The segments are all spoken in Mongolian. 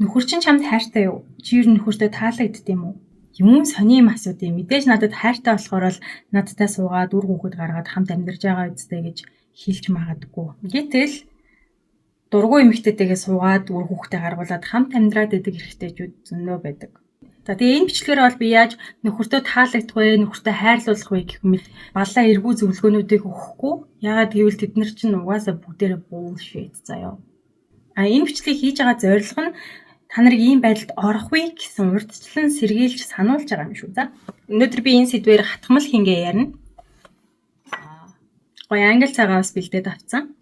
Нөхөр чинь чамд хайртай юу? Чи юу нөхөртөө таалагдд юм уу? Юм сони юм асуудыг мэдээж надад хайртай болохоор л надтай суугаад үр хүүхэд гаргаад хамт амьдарч байгаа үстэй гэж хэлж магадгүй. Гэтэл дургүй эмэгтэйтэйгээ суугаад үр хүүхдээ гаргуулад хамт амьдраад идэг эрэгтэйчүүд зөндөө байдаг. За тэгээ энэ бичлэгээр бол би яаж нөхөртөө таалагдах вэ, нөхөртөө хайрлуулах вэ гэх мэт балаа эргүү зөвлөгөөнүүдийг өгөхгүй. Яагаад гэвэл тэд нар чинь угаасаа бүгдээрээ bullshit заяа. Энэ бичлэгийг хийж байгаа зорилго нь та нарыг ийм байдалд орохгүй гэсэн урьдчилан сэргийлж сануулж байгаа юм шүү. За өнөөдөр би энэ сэдвээр хатгамал хингээ ярина. Гоё англи цагаас бэлдээд авцсан.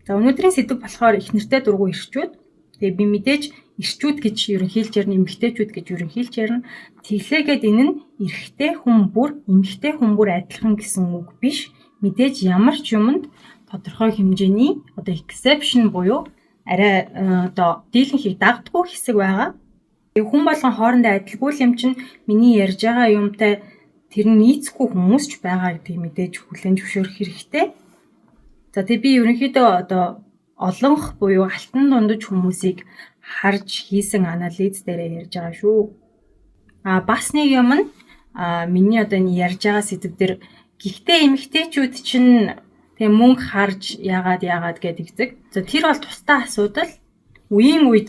За өнөөдрийн сэдв болохоор их нэртэй дургүй ирчүүд. Тэгээ би мэдээж ирчүүд гэж ерөнхийлж ярина, эмэгтэйчүүд гэж ерөнхийлж ярина. Тэглээгээд энэ нь эрэгтэй хүн бүр, эмэгтэй хүн бүр адилхан гэсэн үг биш. Мэдээж ямар ч юмд тодорхой хэмжээний exception буюу арай дийлэнхийг дагдахгүй хэсэг байгаа. Хүн болгон хоорондоо адилгүй юм чинь миний ярьж байгаа юмтай тэр нь нийцэхгүй хүмүүс ч байгаа гэдгийг мэдээж хүлээн зөвшөөрөх хэрэгтэй. За тэгээ би ерөнхийдөө олонх буюу алтан дундаж хүмүүсийг харж хийсэн анализ дээр ярьж байгаа шүү. Бас нэг юм нь миний энэ ярьж байгаа сэдв дээр гэхдээ эмэгтэйчүүд чинь тэгээ мөнгө харж яагаад гэдэг. За тэр бол тусдаа асуудал. Үеийн үед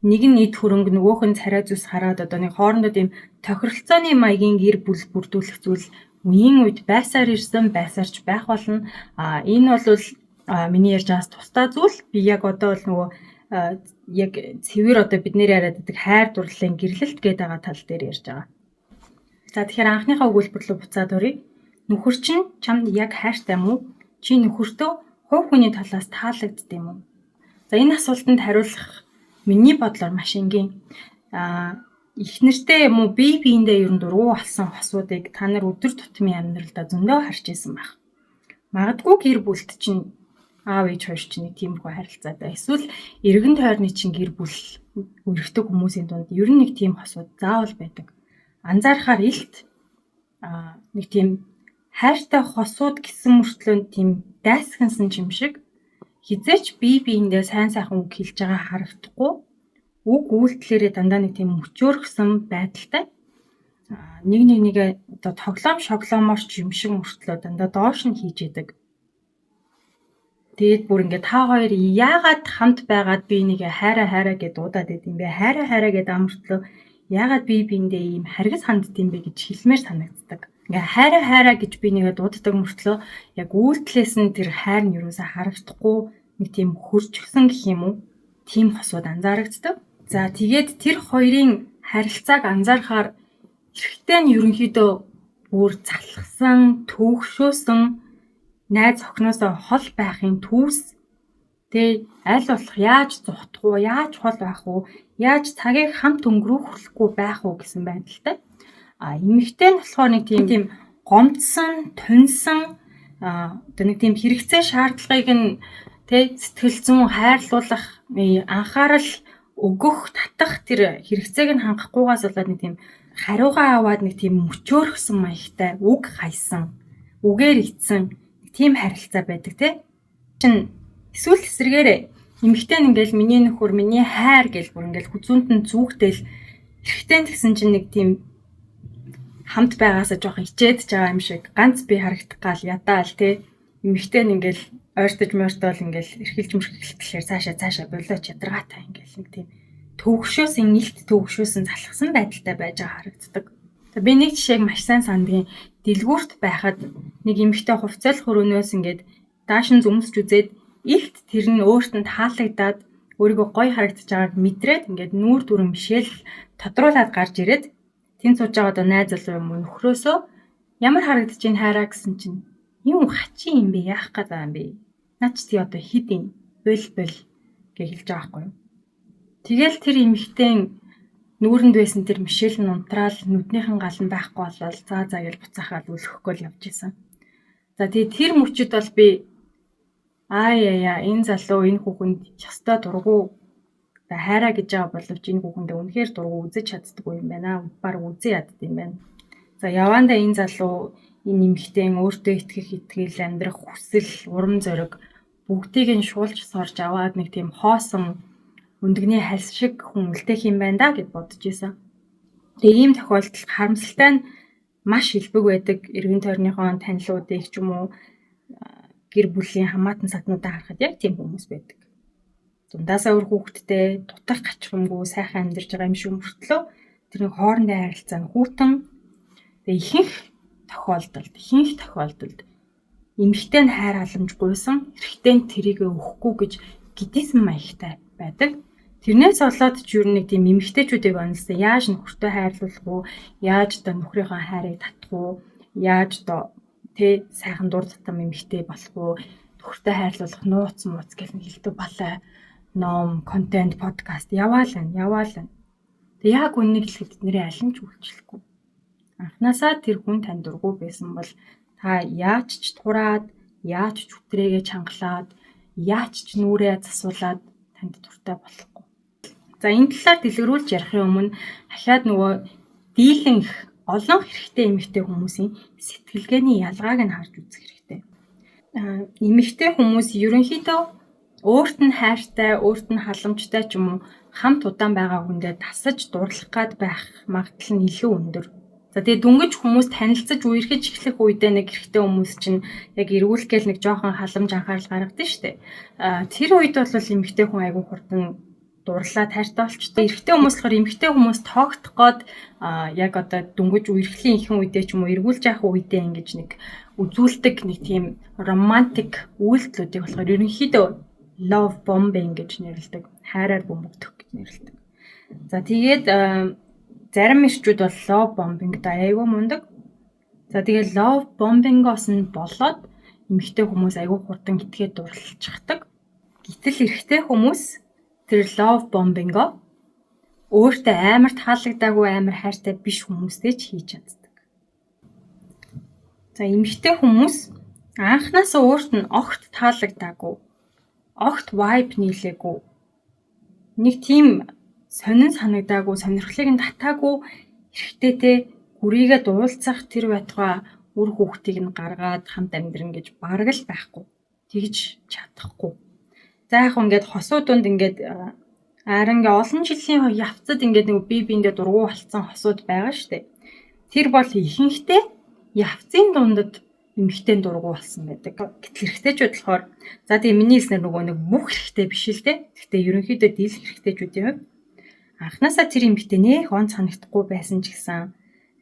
нэг нь эд хөрөнгө нөгөөх нь царай зүс хараад нэг хоорондоо тийм тохиролцооны маягийн гэр бүл бүрдүүлэх зүйл үеийн үед байсаар ирсэн, байсаарч байх болно. Энэ бол миний ярьж байгаас тусдаа зүйл. Би яг бол нөгөө яг цэвэр бид нэр яриад байдаг хайр дурлалын гэрлэлт гэдэг байгаа тал дээр ярьж байгаа. За тэгэхээр анхныхаа өгүүлбэр рүү буцаад оръё. Нөхөр чинь чамд яг хайртай юм уу? Чи нөхөртөө хувь хүний талаас таалагдд юм уу? За энэ асуултанд хариулах миний бодлоор маш энгийн. Их нэртэй юм уу бие биендээ ер нь дургу болсон хосуудыг та нар өдөр тутмын амьдралдаа зөндөө харж ирсэн байх. Магадгүй гэр бүлт чинь аав ээж хоёр чинь нэг тиймэрхүү харилцаатай. Эсвэл эргэн тойрны чинь гэр бүл өргөдөг хүмүүсийн дунд ер нь нэг тийм хосууд заавал байдаг. Анзаарахаар илт нэг тийм хайртай хосууд гэсэн мөртлөө тийм дайсгансан юм шиг хизээч бие биендээ сайн сайхан үг хэлж байгаа харагдахгүй. Үг үйлдэлээрээ дандаа нэг тийм мөчөөрхсөн байдалтай. Нэгэ тоглоом шоглооморч юм шиг мөртлөө дандаа доош нь хийж идэг. Тэгээд бүр ингээд та хоёр яагаад хамт байгаад би нэгэ хайраа гэд дуудаад идэм бэ? Хайраа гэд амартлаа яагаад бие биендээ ийм харгас хандд юм бэ гэж хэлмээр санагддаг. Ингээ хайраа гэж би нэгэ дууддаг мөртлөө яг үйлдэлээс нь тэр хайр нь юусаа харагдахгүй нэг тийм хөрчгсөн гэх юм уу? Тийм хосууд анзаарэгддэг. За тэгээд тэр хоёрын харилцааг анзаарахаар эрэгтэй нь ерөнхийдөө бүр залхсан, төвөгшөөсөн найз охиноосоо хол байхын түүс. Тэ аль болох яаж зухдах уу, яаж хол байх уу, яаж цагийг хамт өнгөрөөхгүй байх уу гэсэн байдалтай. Эмэгтэй нь болохоор нэг тийм гомдсон, тунсан нэг тийм хэрэгцээ шаардлагыг нь сэтгэл зүйн хайрлуулах, анхаарал өгөх, татах тэр хэрэгцээг нь хангахгүйгаас болоод нэг тийм хариугаа аваад нэг тийм мөчөөрхсөн маягтай үг хайсан, үгээр ицсэн тийм харилцаа байдаг тий. Чин эсвэл эсрэгээрээ эмэгтэй нь ингээл миний нөхөр, миний хайр гэж бүр ингээл хүзүүнт нь зүгтэл эрэгтэй нь гэсэн чинь нэг тийм хамт байгаасаа жоохон ичээд байгаа юм шиг ганц би харагдах гал ядаал тий. Эмэгтэй нь ингээл ойртож морьтол ингээл эрхэлж мөрхөлтлөөр цаашаа болооч ядаргаатай ингээл нэг тийм төвөгшөөсөн, илт төвөгшөөсөн залхсан байдалтай байж байгаа харагддаг. Би нэг жишээг маш сайн сандгийн. Дэлгүүрт байхад нэг эмэгтэй хувцас хөрөөнөөс ингээд даашин зүмсж үзээд илт тэр нь өөрт нь таалагдаад өөрийгөө гоё харагдаж байгааг мэдрээд ингээд нүүр дүрэн бишээл тодруулаад гарч ирээд тэн сууж байгаа найз залуу юм нөхрөөсөө ямар харагдаж ийн хайраа гэсэн чинь юм хачин юм бэ яах гээд байгаа юм бэ? Наач тий одоо хидин бөл гэж хэлж байгаа байхгүй юу? Тэгэл тэр эмэгтэй нүүрэнд байсан тэр мишэл нь унтраал нүднийхэн гал нь байхгүй болол заа гэж буцаахаад өлөхгүй л явж исэн. За тэгээ тэр мөчөд бол би энэ залуу энэ хүүхэнд ёстой дургу хайраа гэж байгаа боловч энэ хүүхэндээ үнэхээр дургу үзэж чаддаггүй юм байна. Бараг үзэн ядд юм байна. За явандаа энэ залуу энэ эмэгтэй өөртөө итгэл амьдрах хүсэл, урам зориг бүгдийг нь шуулж сорж аваад нэг тийм хоосон өндөгний хальс шиг хүн үлдээх юм байна да гэд бодож исэн. Тэгээ ийм тохиолдолд харамсалтай нь маш илбэг байдаг. Эргэн тойрныхон танилуудыг ч юм уу гэр бүлийн хамаатан саднуудаа харахад яг тийм хүмүүс байдаг. Зундаасаа өөр хүүхэдтэй дутах гачхамгүй сайхан амьдарч байгаа юм шиг мөртлөө тэрний хоорондын харилцаа нь хүүтэн. Тэгээ ихэнх тохиолдолд эмэгтэй нь хайр халамжгүйсэн, эрэгтэй нь тэрийг өгөхгүй гэж гидсэн маягтай байдаг. Тэрнээс болоод ч юу нэг тийм эмэгтэйчүүдийг онцлсан яаж нөхөртөө хайрлуулах уу, яаж одоо нөхрийнхөө хайрыг татах уу, яаж одоо сайхан дур татам эмэгтэй болох уу, нөхөртөө хайрлуулах нууц гэх нэг хэлдэг балай ном, контент, подкаст яваалаа. Тэг яг үннийг хэлэхэд бидний аль нь ч үйлчлэхгүй. Анхнаасаа тэр хүн тань дургүй байсан бол та яаж ч тураад, яаж ч үтрээгээ чангалаад, яаж ч нүрээ засуулаад танд дуртай болохгүй. За энэ талаар дэлгэрүүлж ярихын өмнө дахиад нөгөө дийлэнх олон хэрэгтэй эмэгтэй хүмүүсийн сэтгэлгээний ялгааг нь харж үзэх хэрэгтэй. Эмэгтэй хүмүүс ерөнхийдөө өөрт нь хайртай, өөрт нь халамжтай ч юм уу хамт удаан байгаа хүндээ тасаж дурлах гад байх магадлал нь илүү өндөр. За тэгээ дүнгиж хүмүүс танилцаж үерхэж эхлэх үедээ нэг эрэгтэй хүмүүс чинь яг эргүүлгээл нэг жоохон халамж анхаарал гаргадаг штеп. Тэр үед бол эмэгтэй хүн айгүй хурдан дурлаа тайртай болчтой. Эрэгтэй хүмүүс болохоор эмэгтэй хүмүүс тоогдох гээд яг одоо дүнгиж үерхлийн ихэнх үедээ ч юм уу эргүүлж явах үедээ ингэж нэг үзүүлдэг нэг тийм романтик үйлдэлүүдийг болохоор ерөнхийдөө love bombing гэж нэрлэдэг. Хайраар бөмбөгдөх гэж нэрлэдэг. За тэгээд зарим ирчүүд бол love bombing-д айгүй мундаг. За тэгээд love bombing-оос нь болоод эмэгтэй хүмүүс айгүй хурдан итгээд дурлалчихдаг. Гэтэл эрэгтэй хүмүүс тэр love bombing-о өөртөө амар таалагдаагүй амар хайртай биш хүмүүстэй ч хийж чаддаг. За эмэгтэй хүмүүс анхнаасаа өөрт нь огт таалагдаагүй, огт vibe нийлээгүй, нэг тийм сонин санагдаагүй, сонирхлыг нь татаагүй эрэгтэйтэй гүрийгээ дуулцах тэр байтугай үр хүүхдийг нь гаргаад хамт амьдран гэж бараг л байхгүй. Тэгж чадахгүй. За яг ингээд хосуу дунд ингээд ингээ олон жилийн явцад ингээд нэг бие биендээ дургу болцсон хосууд байгаа штэ. Тэр бол ихэнхдээ явцын дундад эмэгтэй дургу болсон байдаг. Гэтэл эрэгтэйчүүд болохоор за тэгээ миний хэлснээр нөгөө нэг бүх эрэгтэй биш л дээ. Гэхдээ ерөнхийдөө дийлх эрэгтэйчүүдийн хувьд анхнаасаа тэр эмэгтэй нэх онц санагдахгүй байсан ч гэсэн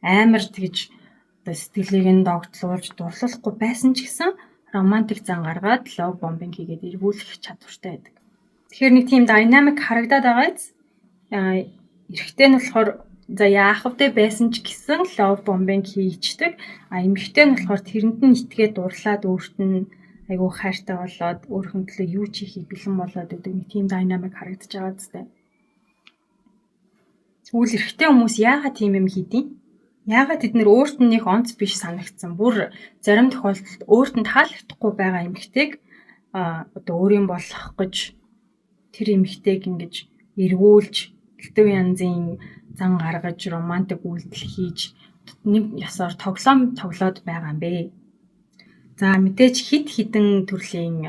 амар тэгж одоо сэтгэлийг нь догтлуулж дурлуулахгүй байсан ч гэсэн романтик зан гаргаад love bombing хийгээд эргүүлэх чадвартай байдаг. Тэгэхээр нэг тийм динамик харагдаад байгаа биз? Эрэгтэй нь болохоор за яахвдээ байсан ч гэсэн love bombing хийчдэг. Эмэгтэй нь болохоор тэрэнд нь итгээд дурлаад өөрт нь айгүй хайртай болоод өөрхөн төлөө юу ч хийхийг бэлэн болоод өгдөг нэг тийм динамик харагдаж байгаа зү. Тэгвэл эрэгтэй хүмүүс яагаад тийм юм хийдیں? Яагаад тэд нэр өөрт нь нэг онц биш санагдсан. Бүр зарим тохиолдолд өөрт нь таалагдахгүй байгаа эмэгтэйг одоо өөрийн болох гэж тэр эмэгтэйг ингэж эргүүлж гэлтүү янзын зан гаргаж романтик үйлдэл хийж нэг ясаар тоглоод байгаа юм бэ. За мэдээж хит хитэн төрлийн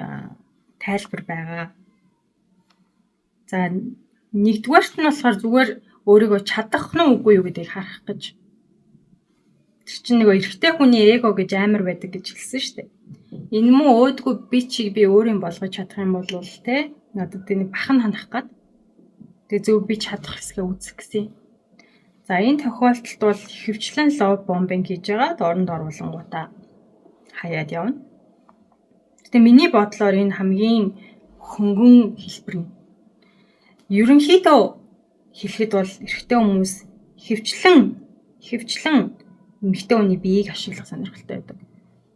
тайлбар байгаа. За нэгдүгээрт нь болохоор зүгээр өөрийгөө чадах нь үгүй юу гэдгийг харах гэж. Тэр чинь нөгөө эрэгтэй хүний эго гэж амар байдаг гэж хэлсэн шүү дээ. Энэ муу өөдгөө би чиг би өөрийн болгож чадах юм бол те надад нэг бахан ханах гад. Тэгээ зөв би чадах хэсгээ үүсэх гэсэн. За энэ тохиолдолд бол хөвчлэн love bombing хийж байгаа оронд оруулангуудаа хаяад явна. Гэтэ миний бодлоор энэ хамгийн хөнгөн хэлбэр нь. Ерөнхийдөө хэлэхэд бол эрэгтэй хүмүүс хөвчлэн эмэгтэй хүний биеийг ашиглах сонирхолтой байдаг.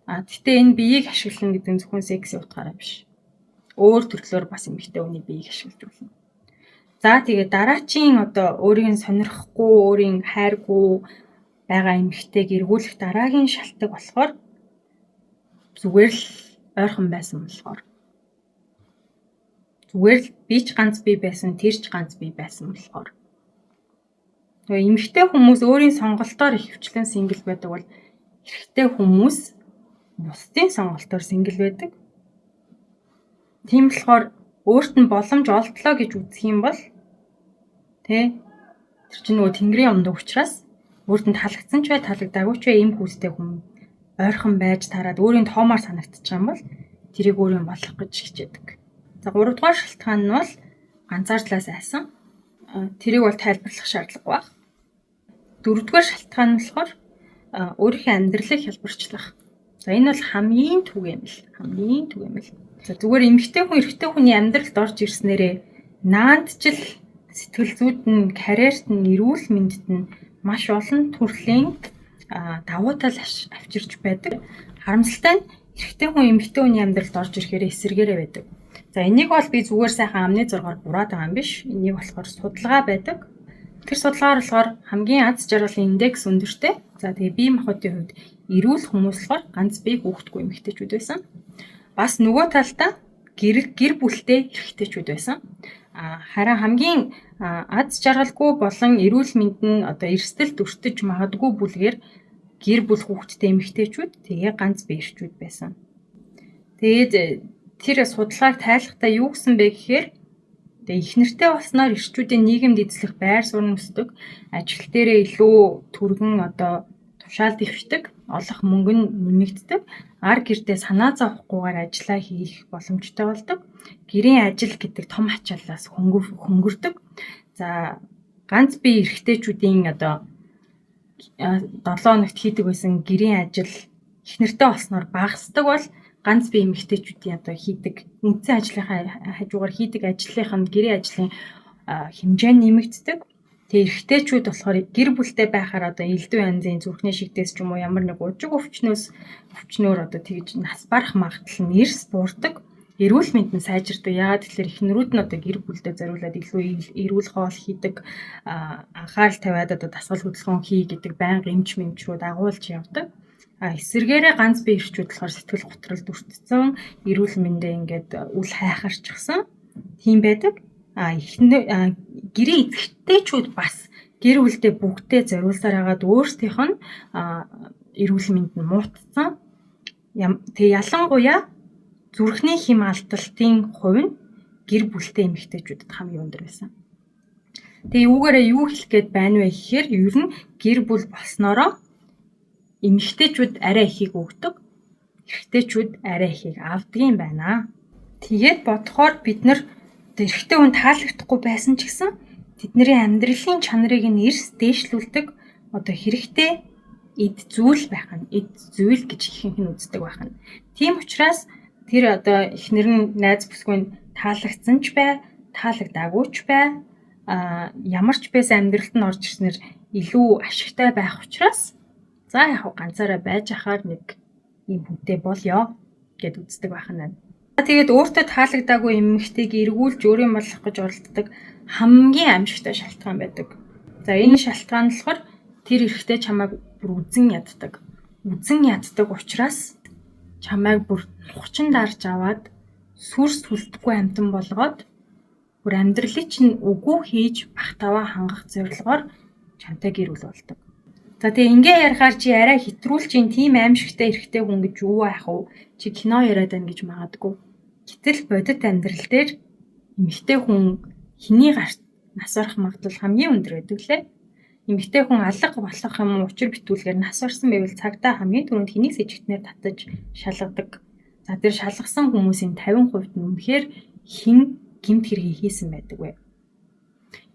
Гэхдээ энэ биеийг ашиглах гэдэг нь зөвхөн секси утгаараа биш. Өөр төрлөөр бас эмэгтэй хүний биеийг ашиглаж болно. За тэгээ дараачийн одоо өөрийг нь сонирхгүй, өөрийн хайргүй байгаа эмэгтэйг эргүүлэх дараагийн шалтгаан болохоор зүгээр л ойрхон байсан болохоор. Зүгээр л би ч ганц бие байсан, тэр ч ганц бие байсан болохоор. Тэгээ эмэгтэй хүмүүс өөрийн сонголтоор хөвчлэн сингл байдаг бол эрэгтэй хүмүүс бусдын сонголтоор сингл байдаг. Тийм болохоор өөрт нь боломж олдлоо гэж үзэх юм бол тэ тэр чинь нөгөө Тэнгэрийн умд учраас өөрт нь таалагдсан ч бай таалагдаагүй ч бай ийм хүстэй хүн ойрхон байж тараад өөрийн тоомоор санагдчих юм бол тэрийг өөрийн болох гэж хичээдэг. За 3 дугаар шалтгаан нь бол ганцаардлаас айсан. Тэрийг бол тайлбарлах шаардлага байна. 4 дугаар шалтгаан нь болохоор өөрийнхөө амьдралыг хялбарчлах. За энэ бол хамгийн түг юм л. За зүгээр эмэгтэй хүн эрэгтэй хүний амьдралд орж ирснээрээ наандчил сэтгэл зүйд нь, карьерт нь, эрүүл мэндэд нь маш олон төрлийн давуу тал авчирч байдаг. Харамсалтай нь эрэгтэй хүн эмэгтэй хүний амьдралд орж ирэхээр эсэргээрээ байдаг. За энийг бол би зүгээр сайхан амны зургаар бураад байгаа юм биш. Энийг болохоор судалгаа байдаг. Тэр судалгаар болохоор хамгийн аз жаргалын индекс өндөртэй. За тэгээ бие махбодын хувьд эрүүл хүмүүс болохоор ганц бие хүүхдгүй эмэгтэйчүүд байсан. Бас нөгөө талдаа гэр бүлтэй эрэгтэйчүүд байсан. Харин хамгийн аз жаргалгүй болон эрүүл мэнд нь одоо эрсдэлд өртөж магадгүй бүлгээр гэр бүл хүүхдтэй эмэгтэйчүүд тэгээ ганц бие эрчүүд байсан. Тэгээд тэр судалгааг тайлахдаа юу гэсэн бэ гэхээр тэгээ их нэртэй болсноор эрчүүдийн нийгэмд эзлэх байр суурь өсдөг, ажил дээрээ илүү түргэн одоо тушаал дэвшдэг, олох мөнгө нь нэмэгддэг, ар гэрдээ санаа зовхгүйгээр ажиллаа хийх боломжтой болдог, гэрийн ажил гэдэг том ачааллаас хөнгөрдөг. За ганц бие эрэгтэйчүүдийн одоо 7 хоногт хийдэг байсан гэрийн ажил их нэртэй болсноор багасдаг бол ганц бие эмэгтэйчүүдийн одоо хийдэг үндсэн ажлынхаа хажуугаар хийдэг ажлынхаа гэрийн ажлын хэмжээ нэмэгддэг. Тэгээ эрэгтэйчүүд болохоор гэр бүлтэй байхаар одоо элдв янзын зүрхний шигтээс ч юм уу ямар нэг ужиг өвчнөөр одоо тэгж нас барах магадлал нь эрс буурдаг. Эрүүл мэнд нь сайжирдаг. Яагаад тэгэхээр эхнэрүүд нь одоо гэр бүлдээ зориулаад илүү эрүүл хоол хийдэг, анхаарал тавиад одоо дасгал хөдөлгөөн хий гэдэг байнга эмч мэмчрүүд агуулж явдаг. Эсвэргээрээ ганц бие эрчүүд болохоор сэтгэл готролд өртсөн, эрүүл мэндээ ингээд үл хайхарчихсан тийм байдаг. Гэрийн эзэгтэйчүүд бас гэр бүлдээ бүгдээ зориулсаар хагаад өөрсдийнх нь эрүүл мэнд нь муутсан. Тэгээ ялангуяа зүрхний хэм алдалтын хувь нь гэр бүлтэй эмэгтэйчүүдэд хамгийн өндөр байсан. Тэгээ юугаараа юу хэлэх гээд байна вэ гэхээр ер нь гэр бүл болсноороо эмэгтэйчүүд арай ихийг өгдөг, эрэгтэйчүүд арай ихийг авдаг юм байна. Тэгээд бодохоор бид нар эрэгтэй хүн таалагдахгүй байсан ч гэсэн тэдний амьдралын чанарыг нь эрс дээшлүүлдэг одоо хэрэгтэй эд зүйл байх нь, эд зүйл гэж ихэнх нь үздэг байх нь. Тийм учраас тэр одоо эхнэр нь найз бүсгүй таалагдсан ч бай, таалагдаагүй ч бай, ямар ч байсан амьдралд нь орж ирснээр илүү ашигтай байх учраас за яг ганцаараа байж ахаар нэг юм хүнтэй болёо гэд үздэг байх нь. Тэгээд өөртөө таалагдаагүй эмэгтэйг эргүүлж өөрийн болох гэж оролддог хамгийн аимшигтай шалтгаан байдаг. За энэ шалтгаан нь болохоор тэр эрэгтэй чамайг бүр үзэн яддаг. Үзэн яддаг учраас чамайг бүр нухчин дарж аваад сүрс хүлдэхгүй амтан болгоод бүр амьдралыг чинь үгүй хийж бахтаваа хангах зорилгоор чамтай гэр бүл болдог. За тэгээ ингээ ярихаар чи арай хэтрүүлж ин тийм аимшигтай эрэгтэй хүн гэж юу яах вэ? Чи кино яриад байна гэж магадгүй. Гэтэл бодит амьдрал дээр эмэгтэй хүн хэний гарт нас барах магадлал хамгийн өндөр байдаг лээ. Эмэгтэй хүн алга болох юм учир битүүлгээр нас барсан байвал цагтаа хамгийн түрүүнд хэнийг сэжигтнээр татаж шалгадаг. За тэр шалгасан хүмүүсийн 50% нь үнэхээр хэн гэмт хэргийг хийсэн байдаг вэ?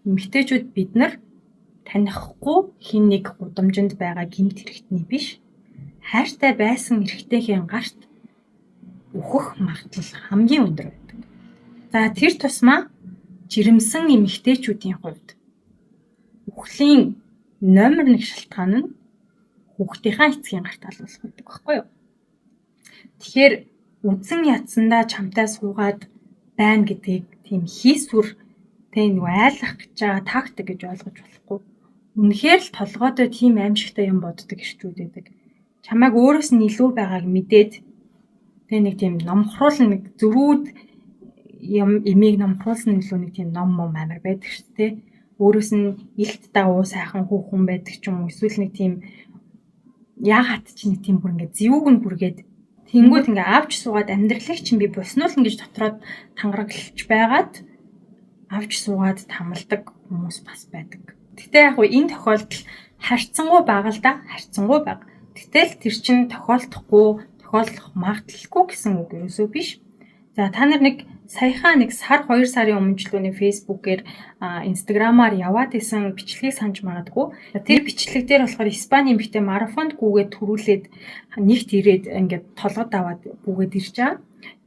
Эмэгтэйчүүд бид нар танихгүй хэн нэг гудамжинд байгаа гэмт хэрэгтний биш, хайртай байсан эрэгтэйхэн гарт үхэх магадлал хамгийн өндөр байдаг. За тэр тусмаа жирэмсэн эмэгтэйчүүдийн хувьд үхлийн номер 1 шалтгаан нь хүүхдийнхаа эцгийн гарт алуулах гэдэг баггүй юу? Тэгэхээр үзэн ядсандаа чамтай суугаад байна гэдгийг тийм хийсвэр тэг нэг айлах гэж байгаа тактик гэж ойлгож болохгүй. Үнэхээр л толгойдоо тийм аимшигтай юм боддог эрчүүд байдаг. Чамайг өөрөөс нь илүү байгааг мэдээд тэг нэг тийм номхруулна, нэг зөрүүд эмийг номхруулсан илүү нэг тийм ном амар байдаг шүү дээ. Өөрөөс нь илт дагуу сайхан хүүхэн байдаг ч юм уу, эсвэл нэг тийм яагаад ч нэг тийм бүр ингээд зэвүүг нь бүргээд Тэнгүүд ингээ авч суугаад амьдралыг чинь би буснуул ингэж дотроод тангараглаж байгаад авч суугаад тамалдаг хүмүүс бас байдаг. Гэтэ яг энэ тохиолдол харьцангуй бага л да, харьцангуй бага. Гэтэл тэр чинь тохиолдох магадлалгүй гэсэн үг ерөөсөө биш. За та нар нэг саяхан нэг 2 сарын өмнө ч лөө фэйсбүүкээр инстаграмаар яваад исэн бичлэгийг санаж магадгүй. Тэр бичлэг дээр болохоор Испани эмэгтэй марафонд гүгээд төрүүлээд нэгт ирээд ингээд толгод аваад гүгээд ирж байгаа.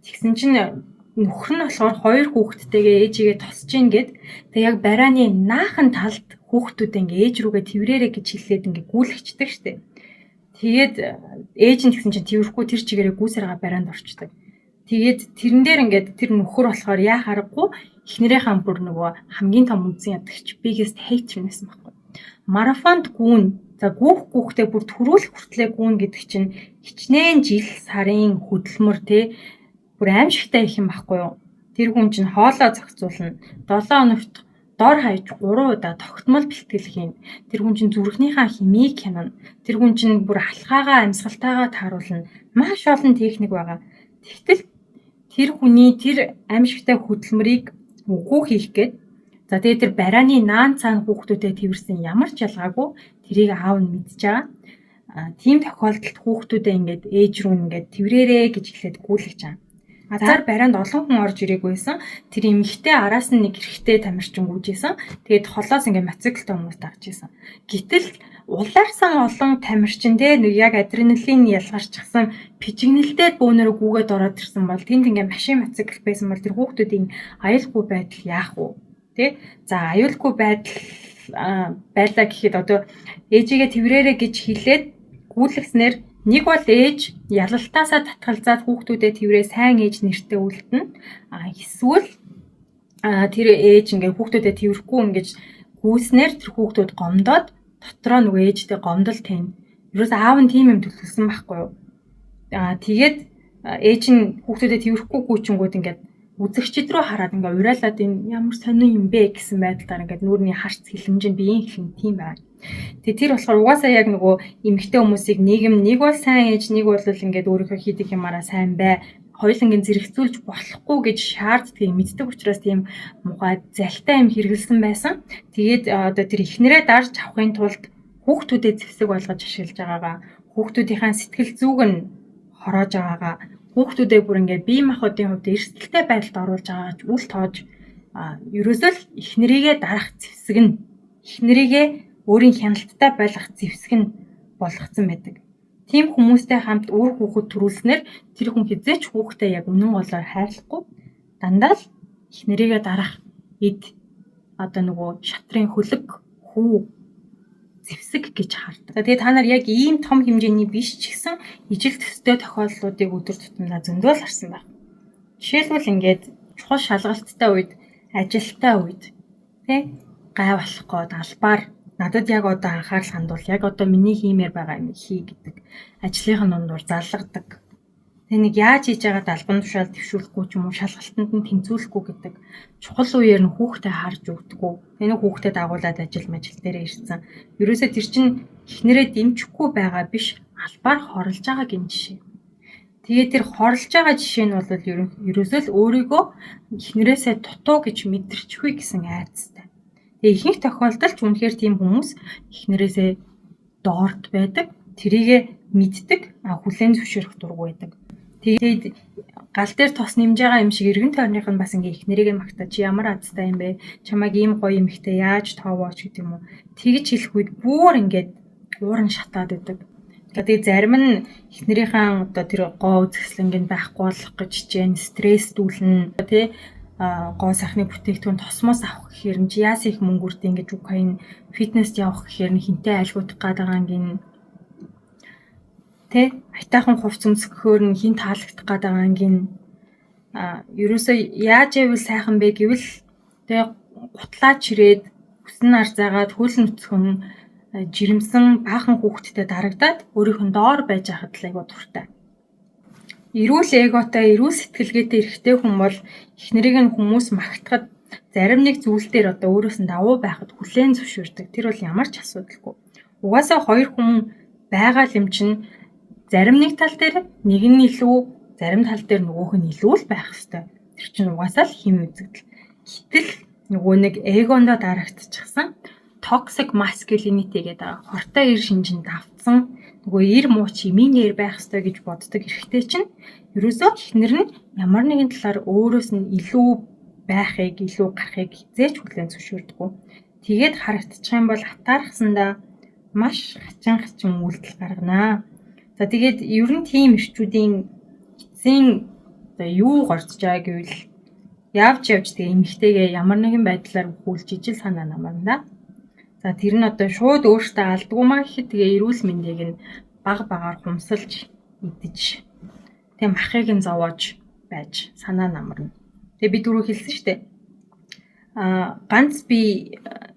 Тэгсэн чинь нөхөр нь болохоор 2 хүүхэдтэйгээ ээжигээ тосч ийн гэд тэг яг барааны наахан талд хүүхдүүдээ ингээ ээж рүүгээ тэрвэрээ гэж хэлээд ингээ гүйлгчдэг штэ. Тэгээд ээж нь тэгсэн чинь тэрвэрэхгүй тэр чигээрээ гүйсэргээ бараанд орчдөг. Тэгээд тэрэн дээр ингээд тэр нөхөр болохоор яа харахгүй эхнэрийнхээ бүр нөгөө хамгийн том үнсэн ядагч biggest hater нэсэн байхгүй. Марафонд гүүн за гүүхтэй бүр төрүүлэх хүртлээ гүүн гэдэг чинь хичнээн жил сарын хөдөлмөр те бүр аимшигтай их юм байхгүй юу. Тэр хүн чинь хоолоо зохицуулна 7 хоногт дор хаяж 3 удаа тогтмол бэлтгэл хийн. Тэр хүн чинь зүрхнийхаа химийг хянана. Тэр хүн чинь бүр алхаагаа амьсгалтаагаа тааруулна. Маш олон техник байгаа. Тэгтэл тэр хүний тэр аимшигтай хөдөлмөрийг үгүй хийх гээд за тэгээд тэр барааны наан цаана хүүхдүүдэд тэрсэн ямар ч ялгаагүй тэрийг аав нь мэдж байгаа. Тийм тохиолдолд хүүхдүүдээ ингээд ээж рүү ингээд тэрвэрээ гэж хэлээд гүйлгэж байгаа. Азар бараанд олон хүн орж ирээгүй байсан. Тэр эмэгтэй араас нь нэг эрэгтэй тамирчин гүйжсэн. Тэгээд холоос ингээд мотоциклтай хүмүүс дагж исэн. Гэтэл улаарсан олон тамирчин те нэг яг адреналин ялгарчихсан пижигнэлтэй бөөнөрөө гүгээд ороод ирсэн бол тэнд ингээ машин мотоцикл байсан бол тэр хүүхдүүдийн аюулгүй байдал яах вэ? Тэ? За аюулгүй байлаа гэхэд одоо ээжигээ тэрвэрээ гэж хэлээд гүйлгэснээр нэг бол ээж ялалтаасаа татгалзаад хүүхдүүдэд тэрвэрээ сайн ээж нэртэй үлдэнэ. Эсвэл тэр ээж ингээ хүүхдүүдэд тэрвэрэхгүй ингэж гүйснээр тэр хүүхдүүд гомдоод дотроо нөгөө ээжтэй гомдол тань. Ерөөс аав нь тийм юм төлөвлөсөн байхгүй юу? Тэгээд ээж нь хүүхдүүдэд тэрвэрэхгүй гүйчингүүд ингээд үзэгчд рүү хараад ингээ уриалаад энэ ямар сонин юм бэ гэсэн байдлаар ингээд нүүрний харц хилэмж нь биеийн хилэн тийм байна. Тэгээд тэр болохоор угаасаа яг нөгөө эмэгтэй хүмүүсийг нийгэм нэг бол сайн ээж нэг бол ингээд өөрийнхөө хийдэг юмараа сайн бай. Хоёулангийн зэрэгцүүлж болохгүй гэж шаарддгийг мэддэг учраас тийм мухай залтай юм хэрэгэлсэн байсан. Тэгээд одоо тэр ихнэрээ дарж авахын тулд хүүхдүүдэд зэвсэг болгож ашиглаж байгаагаа, хүүхдүүдийнхээ сэтгэл зүйг нь хороож байгаагаа, хүүхдүүдээ бүр ингээд бие махбодын хувьд эрсдэлтэй байдалд оруулж байгаач үл тоож ерөөсөө л ихнэрийгээ дарах зэвсэг нь ихнэрийгээ өөрийн хяналттай байлгах зэвсэг нь болгоцсон байдаг. Тийм хүмүүстэй хамт өөр хүүхэд төрүүлснээр тэр хүн хизээч хүүхдээ яг үнэн голоор хайрлахгүй дандаа л ихнэрийгээ дарах эд одоо нөгөө шатрын хөлөг хүү зэвсэг гэж хардаг. Тэгээд та нар яг ийм том хэмжээний биш ч гэсэн ижил төстэй тохиолдлуудыг өдөр тутмдаа зөндөө л харсан байна. Жишээлбэл ингээд чухал шалгалттай үед, ажилтай үед тий гай болох гээд албаар надад яг одоо анхаарал хандуул, яг одоо миний хиймээр байгаа юм хий гэдэг. Ажлынхаа дундуур залгадаг. Тэ нэг яаж хийж байгаад албан тушаал дэвшүүлэхгүй ч юм уу, шалгалтанд нь тэнцвүүлэхгүй гэдэг. Чухал үеэр нь хүүхдээ харж өгдөггүй. Тэний хүүхдээ дагуулад ажил дээрээ ирсэн. Ерөөсөө тэр чинь эхнэрээ дэмжихгүй байгаа биш, албаар хорлож байгаа гин жишээ. Тэгээд тэр хорлож байгаа жишээ нь бол ерөөсөө л өөрийгөө эхнэрээсээ дутуу гэж мэдэрчихвээ гэсэн айцтай. Тэгээ ихэнх тохиолдолд үнэхээр тийм хүмүүс эхнэрээсээ доорд байдаг, тэрийгэ мэддэг, хүлээн зөвшөөрөх дургүй байдаг. Тэгээд гал дээр тос нэмж байгаа юм шиг эргэн тойрных нь бас ингээ эхнэрийгээ магтаа чи ямар азтай юм бэ? Чамайг ийм гоё юмхтэй яаж тоовооч гэдэг юм уу? Тэгж хэлэх үед бүр ингээд ууран шатаад байдаг. Тэгээд зарим нь эхнэрийнхээ одоо тэр гоо үзэсгэлэнгэнд байхгүй болох гэж хичээн стресстүүлнэ тий гоо сайхны бүтээгдэхүүн тосмоос авах гэхээр нь яас их мөнгө үрдэ ингэж үг хайн фитнест явах гэхээр нь хинтээ айлгуудах гадаагаан гин тэ айтаахан хувц өмсгөхөөр нь хин таалагдах гадаагаан гин ерөөсөө яаж ивэл сайхан бэ гэвэл тэ гутлаач ирээд хүснэ арзаагаад хөл нүцгэн жирэмсэн баахан хүүхэдтэй дарагдаад өөрийнх нь доор байж хахад л айгуу дуртай. Эрүүл эготой, эрүүл сэтгэлгээтэй эрэгтэй хүн бол эхнэрийг нь хүмүүс магтахад зарим нэг зүйл дээр одоо өөрөөс нь давуу байхад хүлээн зөвшөөрдөг. Тэр бол ямар ч асуудалгүй. Угаасаа хоёр хүн байгаа юм чинь зарим нэг тал дээр нэг нь илүү, зарим тал дээр нөгөөх нь илүү л байх хэвээр. Тэр чинь угаасаа л хим үзэгдэл. Гэтэл нөгөө нэг эгондоо дарагдчихсан toxic masculinity гэдэг хортой эр шинжинд давтсан нөгөө эр муу чимийнээр байх ёстой гэж боддог эрэгтэй чинь ерөөсөө эхнэр нь ямар нэгэн талаар өөрөөс нь илүү байхыг, илүү гарахыг хизээч хүлээн зөвшөөрдөггүй. Тэгээд харагдчих юм бол атаархсандаа маш хачин үйлдэл гарганаа. За тэгээд ер нь тийм эрчүүдийн эцсийн юу гарч байгаа гэвэл явж тэгээ эмэгтэйгээ ямар нэгэн байдлаар хүлж ижил санаа намарна. За тэр нь одоо шууд өөртөө алдгүй маа гэхэд тэгээ эрүүл мэндийг нь багаар хумсалж идэж тийм ахыг нь зовоож байж санаа намарна. Тэгээ би түрүү хэлсэн шүү дээ. Ганц би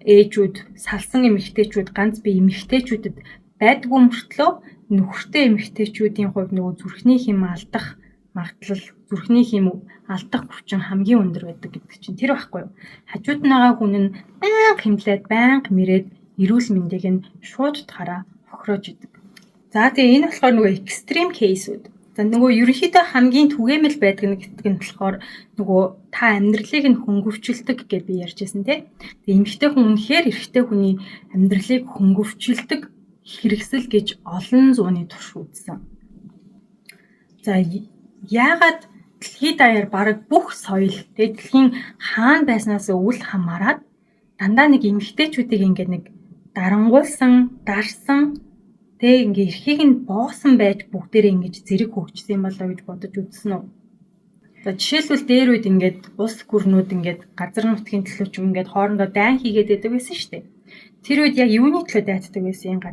ээжүүд, салсан эмэгтэйчүүд, ганц би эмэгтэйчүүдэд байдгүй мөртлөө нөхөртэй эмэгтэйчүүдийн хувьд нөгөө зүрхний хэм алдах магадлал, зүрхний хэм алдах хүчин хамгийн өндөр байдаг гэдэг чинь тэр байхгүй юу? Хажууд нь байгаа хүн нь байнга хэмлээд, байнга мэрээд эрүүл мэндийг нь шууд утгаараа хохироож идэг. За тэгээ энэ болохоор нөгөө extreme case-үүд. За нөгөө ерөнхийдөө хамгийн түгээмэл байдаг нэг гэдэг нь болохоор нөгөө та амьдралыг нь хөнгөвчлөдөг гэж би ярьжсэн тий. Тэгээ эмэгтэй хүн үнэхээр эрэгтэй хүний амьдралыг хөнгөвчлөдөг хэрэгсэл гэж олон зууны турш үзсэн. За яагаад дэлхийд даяар бараг бүх соёл тэгээ дэлхийн хаана байснаас үл хамааран дандаа нэг эмэгтэйчүүдийг ингээд нэг дарангуулсан, дарсан тэгээ ингээ эрхийг нь боосон байж бүгдээрээ ингэж зэрэг хөгжсөн юм болоо гэж бодож үзсэн үү. За жишээлбэл дээр үед ингээд улс гүрнүүд ингээд газар нутгийн төлөө ч юм ингээд хоорондоо дайн хийгээд байдаг байсан шүү дээ. Тэр үед яг юуны төлөө дайцдаг байсан?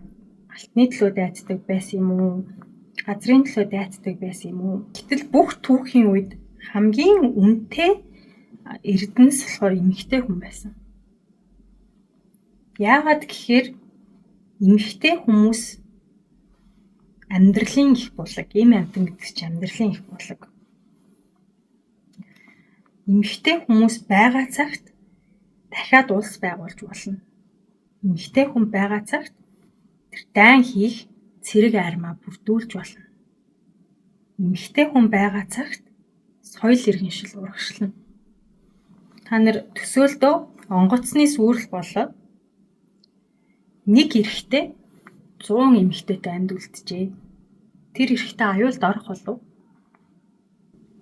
Алтны төлөө дайцдаг байсан юм уу? Газрын төлөө дайцдаг байсан юм уу? Гэтэл бүх түүхийн үед хамгийн үнэтэй эрдэнэс болохоор эмэгтэй хүн байсан. Яагаад гэхээр эмэгтэй хүмүүс амьдралын их булаг, эм амтан гэдэг чинь амьдралын их булаг. Эмэгтэй хүмүүс байгаа цагт дахиад улс байгуулж болно. Эмэгтэй хүн байгаа цагт тэр дайн хийх цэрэг армаа бүрдүүлж болно. Эмэгтэй хүн байгаа цагт соёл иргэншил урагшлана. Та нар төсөөлдөө онгоцны сүрэл болоод нэг эрэгтэй 100 эмэгтэйтэй амьд үлджээ. Тэр эрэгтэй аюулд орох болов?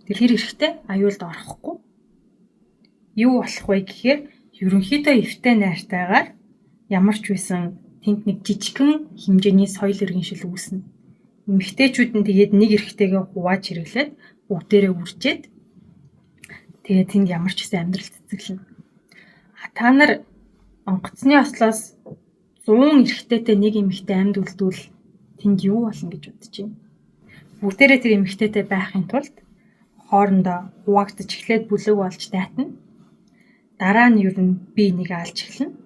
Тэр эрэгтэй аюулд орохгүй. Юу болох вэ гэхээр ерөнхийдөө эвтэй найртайгаар ямар ч байсан тэнд нэг жижигхэн хэмжээний соёл иргэншил үүснэ. Эмэгтэйчүүд нь тэгээд нэг эрэгтэйгээ хувааж хэрэглээд бүгдээрээ үржээд тэгээд тэнд ямар ч байсан амьдрал цэцэглэнэ. Та нар онгоцны ослоос 100 эрэгтэйтэй нэг эмэгтэй амьд үлдвэл тэнд юу болно гэж бодож байна. Бүгдээрээ тэр эмэгтэйтэй байхын тулд хоорондоо хуваагдаж эхлээд бүлэг болж дайтана. Дараа нь ер нь би нэг алж эхэлнэ.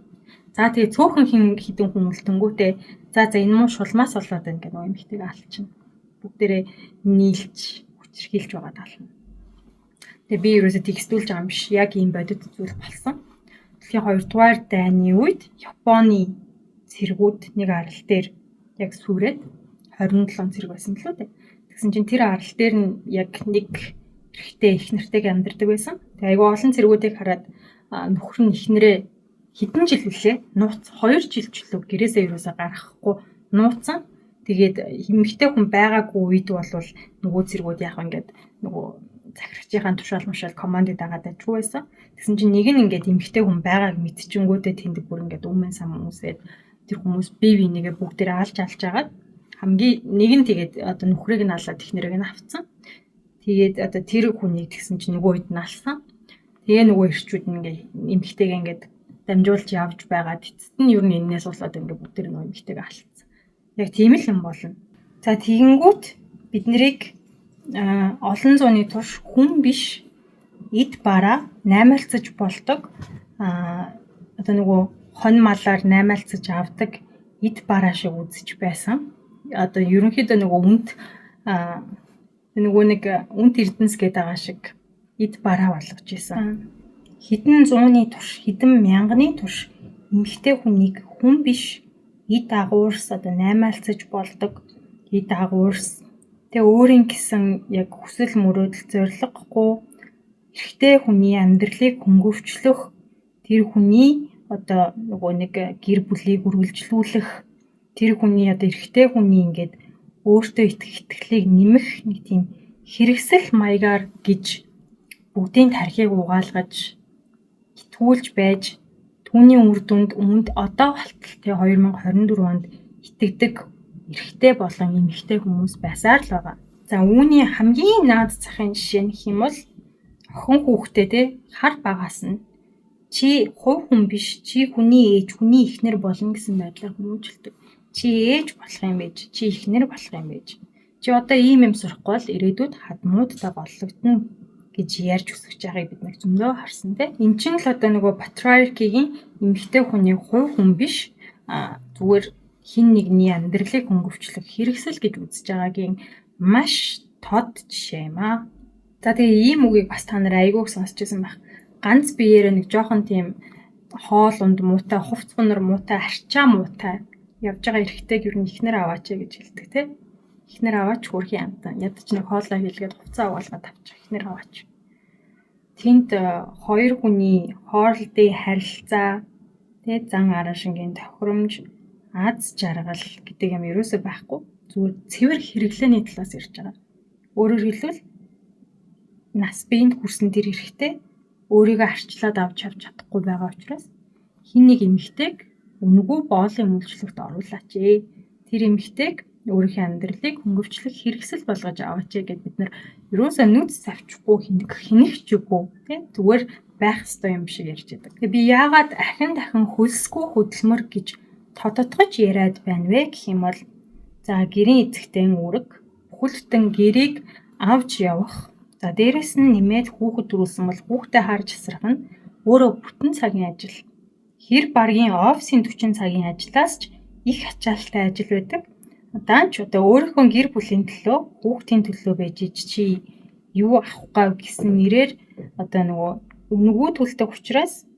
За тэгээ цөөхөн хідэн хүмүүлтэнгүүтээ за энэ муу шулмаас болоод байна гэх нэг эмэгтэйг алчихна. Бүгдээрээ нийлж хүчрхийлж байгаа таална. Тэгээ би ерөөсө текстүүлж байгаа юм биш. Яг ийм бодит зүйл болсон. Дэлхийн 2 дугаар дайны үед Японы цэргүүд нэг арал дээр яг сүрээд 27 цэрэг байсан лөө дээ. Тэгсэн чинь тэр арал дээр нь яг нэг эрэгтэй их нартайг амьдардаг байсан. Тэгээ айгүй олон цэргүүдийг хараад нөхөр нь ихнэрээ хэдэн жил үлээ нууц 2 жил ч лөө гэрээсээ юусаа гаргахгүй нууцсан. Тэгээд эмэгтэй хүн байгаагүй үед бол нөгөө цэргүүд яг ингээд нөгөө захирагчийн тушаал мушаал командыг дагаад ажгүй байсан. Тэгсэн чинь нэг нь ингээд эмэгтэй хүн байгааг мэдчихэнгүүтээ тэнд бүр ингээд өмнө сам хүмүүсээд тэр хүмүүс бие бинийгээ бүгдээр алж агаад хамгийн нэг нь тэгээд одоо нөхрийг нь алаад ихнэрийг нь авцсан. Тэгээд одоо тэр хүнийг тэгсэн чинь нөгөө үед нь алсан. Тэгээ нөгөө ирчүүд нь ингээд эмэгтэйгээ ингээд дамжуулж явж байгаад эцэст нь ер нь энээс болоод ингээд бүгдээр нөгөө эмэгтэйгээ алцсан. Яг тийм л юм болно. За тэгэнгүүт бид нарыг олон зууны турш хүн биш эд бараа наймаалцаж болдог одоо нөгөө хон малаар наймаалцаж авдаг эд бараа шиг үзэж байсан. Одоо ерөнхийдөө нөгөө үнт нөгөө нэг үнт эрдэнэс гэдэг байгаа шиг эд бараа болгож исэн. Хэдэн зууны турш, хэдэн мянганы турш эмэгтэй хүнийг хүн биш эд агуурс одоо наймаалцаж болдог дагуурс тэг өөрийн гэсэн яг хүсэл мөрөөдөл зориггүй эрэгтэй хүний амьдралыг хөнгөвчлөх тэр хүний одоо нөгөө нэг гэр бүлийг үргэлжлүүлэх тэр хүний одоо эрэгтэй хүний ингээд өөртөө итгэлийг нэмэх нэг тийм хэрэгсэл маягаар гэж бүгдийн тархийг угаалгаж итгүүлж байж түүний үр дүнд одоо болтол тэ 2024 онд итгэдэг эрэгтэй болон эмэгтэй хүмүүс байсаар л байгаа. За үүний хамгийн наад захын жишээ нь хэм бол охин хүүхдээ тэ хар багаас нь чи хувь хүн биш, чи хүний ээж, хүний эхнэр болно гэсэн байдлаар хүмүүжүүлдэг. Чи ээж болох юм байж, чи эхнэр болох юм байж. Чи одоо ийм юм сурахгүй бол ирээдүйд хадмуудтай боллогдно гэж ярьж өсгөж байгааг бид нэг зөндөө харсан тэ. Энд чинь л одоо нөгөө патриаркигийн эмэгтэй хүний хувь хүн биш зүгээр хин нэгний амьдралыг хөнгөвчлөх хэрэгсэл гэж үзэж байгаагийн маш тод жишээ юм аа. За тэгээ ийм үгийг бас та нар айгүйг сонсч байсан байх. Ганц биеэрээ нэг жоохон тийм хоол унд муутай, хувц гунар муутай, арчаа муутай явж байгаа эрэгтэйг ер нь ихнэр аваач гэж хэлдэг те. Ихнэр аваач хөрхийн амтан. Ядаж нэг хоолоо хийлгээд хувцас угаалгаад авчих ихнэр аваач. Тэнд хоёр хүний хоорондын харилцаа тэ зан арашингийн тохиромж аз жаргал гэдэг юм ерөөсөө байхгүй. Зүгээр цэвэр хэрэглээний талаас ирж байгаа. Өөрөөр хэлбэл нас биеинд хүрсэн тэр эрэгтэй өөрийгөө арчлаад авч чадахгүй байгаа учраас хин нэг эмэгтэйг үнэгүй боолын үйлчлэгт оруулаач ээ. Тэр эмэгтэйг өөрийнхөө амьдралыг хөнгөвчлөх хэрэгсэл болгож аваач ээ гэд бид нар ерөөсөө нүд савчгүй хинэгчгүй тийм зүгээр байх ёстой юм шиг ярьж байдаг. Тэгээ би яагаад дахин хөлсгүй хөдөлмөр гэж тодотгож яриад байна вэ гэх юм бол за гэрийн эзэгтэн үүрэг бүхэлдэн гэрийг авч явах. За дээрэс нь нэмээд хүүхэд төрүүлсэн бол хүүхдээ харж асрах нь өөрөө бүтэн цагийн ажил. Хэр баргийн офисын 40 цагийн ажлаас ч их ачаалттай ажил байдаг. Даанч одоо өөрийнхөө гэр бүлийн төлөө, хүүхдийн төлөө байж чи юу авах гав гэсэн нэрээр одоо нөгөө үнэгүй төлдөг учраас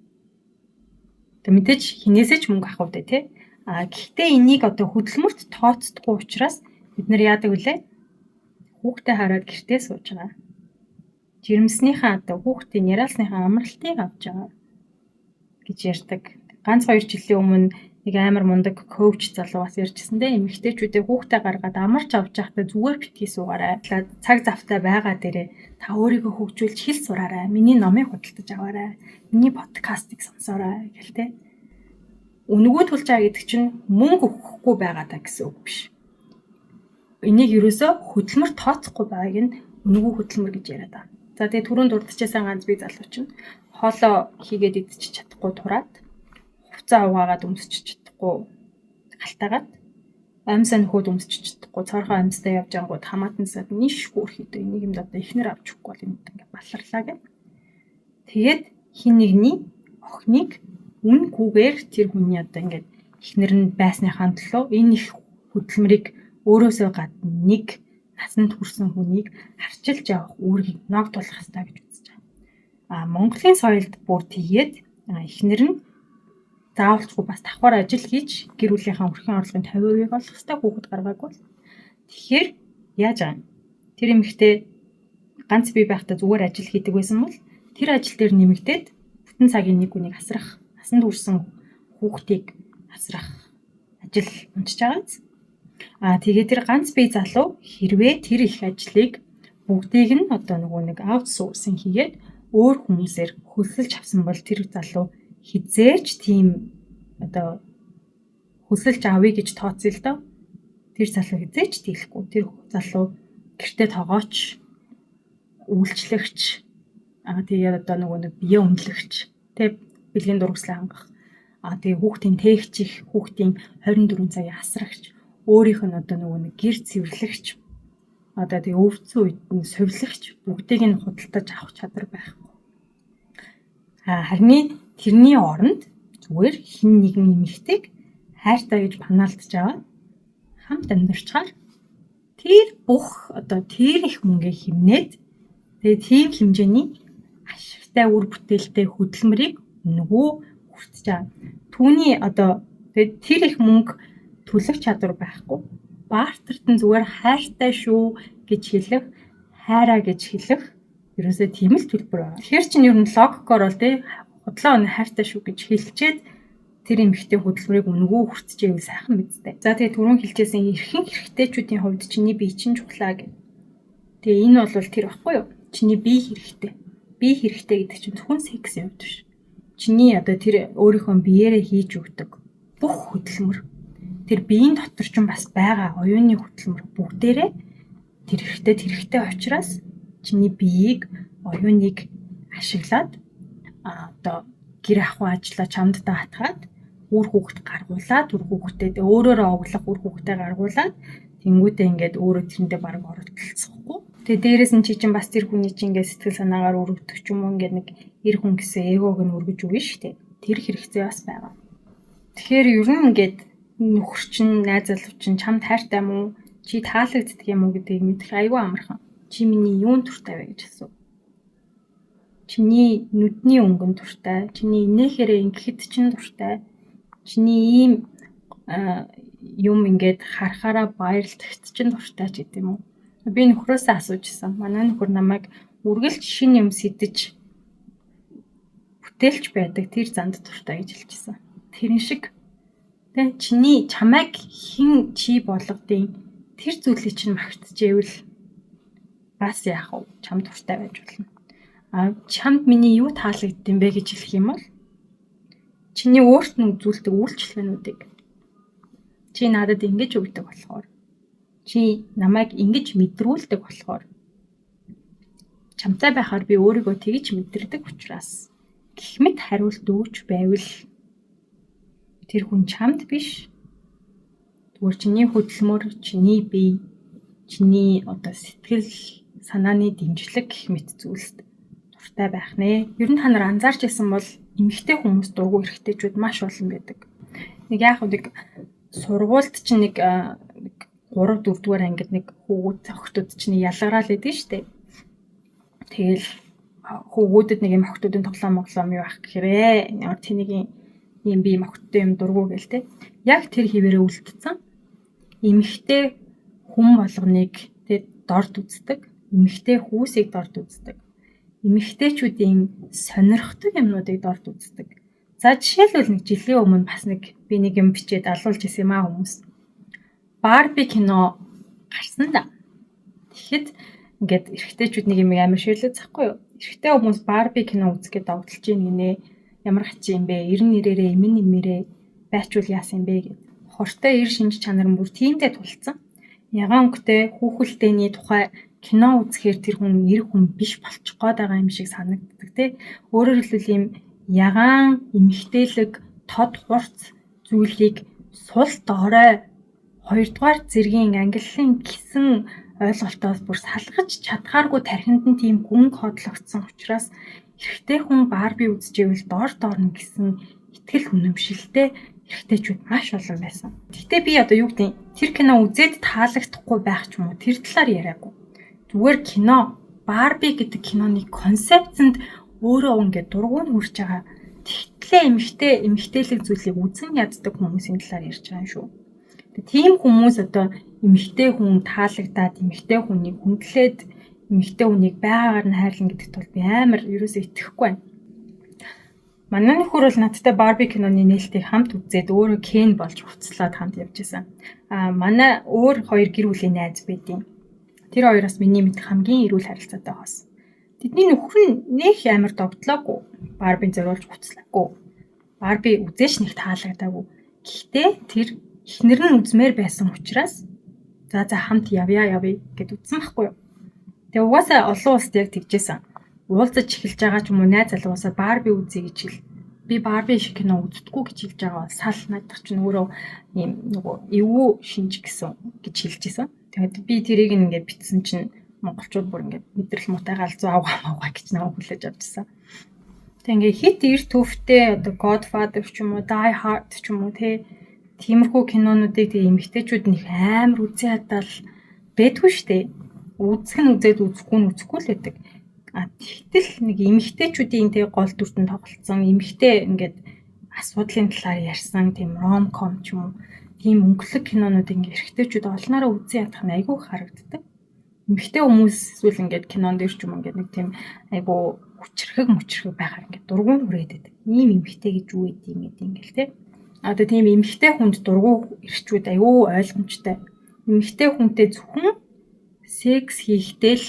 одоо мэдээж хинээсээ ч мөнгө авах үү те. Гэхдээ энийг одоо хөдөлмөрт тооцдоггүй учраас бид нар яадаг вүлээ? Хүүхдээ хараад гэртээ сууж байгаа. Жирэмснийхээ одоо хүүхдийн яриалсныхаа амралтыг авч байгаа гэж ярьдаг. Ганц 2 жилийн өмнө нэг амар мундаг коуч залуу бас ярьжсэн дээ. Эмэгтэйчүүдээ хүүхдээ гаргаад амарч авч байхдаа зүгээр битгий суугаарай. Цаг завтай байгаа дээрээ та өөрийгөө хөгжүүлж хэл сураарай. Миний номыг худалдаж аваарай. Миний подкастыг сонсоорой гэл тэ. Үнэгүй төлж байгаа гэдэг чинь мөнгө өгөхгүй байгаа даа гэсэн үг биш. Энийг ерөөсөө хөдөлмөр тооцохгүй байгааг нь үнэгүй хөдөлмөр гэж яриад байгаа. За тэгээ түрүүнд дурдчихсан ганц би залуу чинь хоолоо хийгээд идчих чадахгүй тураад хувцас угаагаад өмсчих чадахгүй галтаагаад амьсаа нөхөд өмсчих чадахгүй цорхоо амьстай явж ангууд хамаатансаад нийш хөөрхийдөө энийг юм одоо ихнэр авч өгөхгүй бол энэ ингээ баларлаа гэх. Тэгээд хин нэгний охиныг үнгүйгээр тэр хүний одоо ингээд ихнэр нь байсныхаа төлөө энэ их хөдөлмөрийг өөрөөсөө гадна нэг насанд хүрсэн хүнийг харчилж явах үүргийг ногдуулах хэрэгтэй гэж үзэж байгаа. Монголын соёлд бүр тэгээд ихнэр нь заавалчгүй бас давхар ажил хийж гэр бүлийнхаа өрхийн орлогын 50%-ийг олох хэрэгтэй хүүхэд гаргаагүй. Тэгэхээр яаж байгаа юм? Тэр эмэгтэй ганц бие байхдаа зүгээр ажил хийдэг байсан бол тэр ажил дээр нэмэгдээд бүтэн цагийн нэг хүнийг асрах, насанд хүрсэн хүүхдийг асрах ажил унтж байгааз. Тэгээд тэр ганц бие залуу хэрвээ тэр их ажлыг бүгдийг нь одоо нөгөө нэг аутсорсинг хийгээд өөр хүмүүсээр хөлсөлж авсан бол тэр залуу хизээч тийм одоо хөлсөлж авъя гэж тооцъё л доо. Тэр залуу хизээч тийхгүй. Тэр залуу гэртээ тоогооч, үйлчлэгч, тэгээд одоо нөгөө нэг бие үнэлэгч, тэг бэлгийн дургслаа хангах. Тэгээ хүүхдийн тээгчих, хүүхдийн 24 цагийн асрагч, өөрийнх нь одоо нөгөө нэг гэр цэвэрлэгч, одоо тэгээ өвдсөн үед нь сувилагч бүгдийг нь худалдаж авах чадвар байхгүй. Харин тэрний оронд зүгээр хин нэгэн эмэгтэйг хайртай гэж панаалтж аваад хамт амьдарчаар тэр бүх одоо тэр их мөнгө хэмнээд тэгээ тийм хэмжээний ашигтай үр бүтээлтэй хөдөлмөрийг нөгөө хүртэж байгаа. Түүний одоо тэр их мөнгө төлөх чадвар байхгүй. Бартарт нь зүгээр хайртай шүү гэж хэлэх, хайраа гэж хэлэх ерөөсөө тийм л төлбөр байна. Тэгэхээр чинь ер нь логикоор бол тий худлаа өнө хайртай шүү гэж хэлчихэд тэр эмэгтэй хөдөлмөрийг үнгүү хүртчихэвэл сайхан мэдтэй. За тэгээ түрүүн хэлжсэн эрхэн хэрэгтэйчүүдийн хувьд чиний бие чинь чухлаа гэх. Тэгээ энэ бол тэр баггүй юу? Чиний бие хэрэгтэй. Бие хэрэгтэй гэдэг чинь зөвхөн сексийн хувьд биш. Чиний одоо тэр өөрийнхөө биеэрээ хийж өгдөг бүх хөдөлмөр. Тэр биеийн дотор ч бас байгаа оюуны хөдөлмөр бүгдээрээ тэр хэрэгтэй учраас чиний биеийг оюуныг ашиглаад одоо гэр ахуй ажиллаа чамд даатгаад үр хүүхэд гаргуулад үр хүүхдэд өөрөөрөө оглох үр хүүхдээ гаргуулад тэнгуүтээ ингээд өөрөө тэрэндээ баг оролцохгүй. Тэгээ дээрээс нь чи чинь бас тэр хүний чинь ингээд сэтгэл санаагаар өрөвдөх ч юм уу ингээд нэг эр хүн гэсэн эгог нь өргөж өгнө шүү дээ. Тэр хэрэгцээ бас байгаа. Тэгэхээр ер нь ингээд нөхөр чинь найз залуу чинь чамд хайртай юм уу? Чи таалагддаг юм уу гэдгийг мэдэх аюу амархан. Чи миний юунд дуртай вэ гэж асуу. Чиний нүдний өнгөнд дуртай, чиний инээхээрээ ингэхэд чинь дуртай. Чиний ийм юм ингээд харахаараа баярлахт чинь дуртай ч гэдэм юм уу. Би нөхрөөсөө асуужсэн. Манай нөхөр намайг үргэлж шин юм сэтэж бүтээлч байдаг тэр занд дуртай гэж хэлчихсэн. Тэрэн шиг тэ чамайг хэн чи болгодیں۔ Тэр зүйлийг чинь магтжээвэл бас яах вэ? Чамд дуртай байж болно. Чамд миний юу таалагддсан бэ гэж хэлэх юм бол чиний өөрт нь үзүүлдэг үйлчлэгнүүдийг чи надад ингэж өгдөг болохоор чи намайг ингэж мэдрүүлдэг болохоор чамтай байхаар би өөрийгөө тэгж мэдэрдэг учраас гэх мэт хариулт өгч байвал тэр хүн чамд биш зүгээр чиний хөдөлмөр, чиний бие, чиний одоо сэтгэл санааны дэмжлэг гэх мэт зүйлсд дуртай байх нэ. Ер нь та нар анзаарч байсан бол эмэгтэй хүмүүс дургүй эрэгтэйчүүд маш олон байдаг. Нэг яг нэг сургуульд чинь нэг 3 4 дугаар ангид нэг хүүгүүд охтууд чинь ялгараал байдаг шүү дээ. Тэгэл хүүгүүдэд нэг юм охтуудын тоглоом юу ах гэхэрээ. Ямар тэнийг юм би охттой юм дургүй гэл те. Яг тэр хിവэрээ үлдсэн. Эмэгтэй хүн болгоныг дорд үздэг. Эмэгтэй хүүсийг дорд үздэг. Эмэгтэйчүүдийн сонирхдаг юмнуудыг дорд үздэг. За жишээлбэл нэг жилийн өмнө бас нэг би нэг юм бичээд алуулж ирсэн юм аа хүмүүс. Барби кино гарсан да. Тэгэхэд ингээд эрэгтэйчүүд нэг юм амар ширлээ захгүй юу? Эрэгтэй хүмүүс Барби кино үзэхэд догтлж ийн гинэ. Ямар хачин юм бэ? 90 нэрээрээ эмэн нэмэрээ байчвал яасан юм бэ гэд. Хортой эр шинж чанар нь бүр тиймдээ тулцсан. Ягаан өнгөтэй хүүхэлдэйний тухай кино үзэхээр тэр хүн эр хүн биш болчих гээд байгаа юм шиг санагддаг тий. Өөрөөр хэлбэл юм ягаан эмхтэлэг тод хурц зүйлийг сул доорой 2 дугаар зэргийн ангиллын гисэн ойлголтоос бүр салгаж чадхааргүй тархинд нь тийм гүн хотлогдсон учраас эрэгтэй хүн Барби үзчихвэл доор нь гисэн итгэл үнэмшилтэй эрэгтэйчүүд маш олон байсан. Гэтэ би одоо юу гэдэг тэр кино үзээд таалагдахгүй байх ч юм уу тэр талаар яриаггүй. Зүгээр кино Барби гэдэг киноны концепцэнд өөрөө ингээд дургуун хүрч байгаа. Тэгтлээ эмэгтэйлэг зүйлийг үзэн яддаг хүмүүсийн талаар ярьж байгаа юм шүү. Тийм хүмүүс одоо эмэгтэй хүн таалагдаад эмэгтэй хүнийг хүндлээд эмэгтэй хүнийг байгаагаар нь хайрлан гэдэгт бол би амар ерөөсөө итгэхгүй байна. Манай нөхөр бол надтай Барби киноны нээлтийг хамт үзээд өөрөө Кен болж хувцлаад хамт явж байсан. Манай өөр 2 гэр бүлийн найз байдیں۔ Тэр хоёроос миний мэдэх хамгийн эрүүл харилцаатай хос. Тэдний нөхөр нь нэх амар догтлоогүй. Барбиг зориулж хувцлаагүй. Барби үзээш нэг таалагдаагүй. Гэхдээ тэр эхнэр нь үзмээр байсан учраас за хамт явъя гэд үзсэн байхгүй юу. Тэгээ угаасаа олон улсад яг тэгжсэн. Уулзаж эхэлж байгаа ч юм уу найз залуусаа Барби үзье гэж хэл. Би Барби шиг кино үздэггүй гэж хэлж байгаа бол сал надах чинь өөрөө юм нөгөө эвгүй шинж гэсэн гэж хэлжсэн. Тэгээд би тэрийг ингээд битсэн чинь монголчууд бүр ингээд мэдрэл мутайгаал 100 авгаа гэж намайг хүлээж авчихсан. Тэг ингээд хит эр төвтэй одоо Godfather ч юм уу Die Hard ч юм уу тиймэрхүү кинонуудыг тэг эмэгтэйчүүд нэг амар үзээ хадаал бэдгүй штэ. Үзэх нь үзээд үзэхгүй нь үзэхгүй л байдаг. Тэгтэл нэг эмэгтэйчүүдийн гол дүртэн тоглолцсон эмэгтэй ингээд асуудлын талаар ярьсан тийм ромком ч юм уу тийм өнгөлөг кинонууд ингээ эрэгтэйчүүд олноороо үзэн ядах нь айгүй харагддаг. Эмэгтэй хүмүүс эсвэл ингээд кинон дээр ч юм ингээд нэг тийм айгүй хүчрхэг байхаар ингээд дургуун хүрээд байдаг. Ийм эмэгтэй гэж юу гэдэг юм ингээл те. Одоо тийм эмэгтэй хүнд дургуун ирчүүд айгүй ойлгомжтой. Эмэгтэй хүнтэй зөвхөн секс хийхдээ л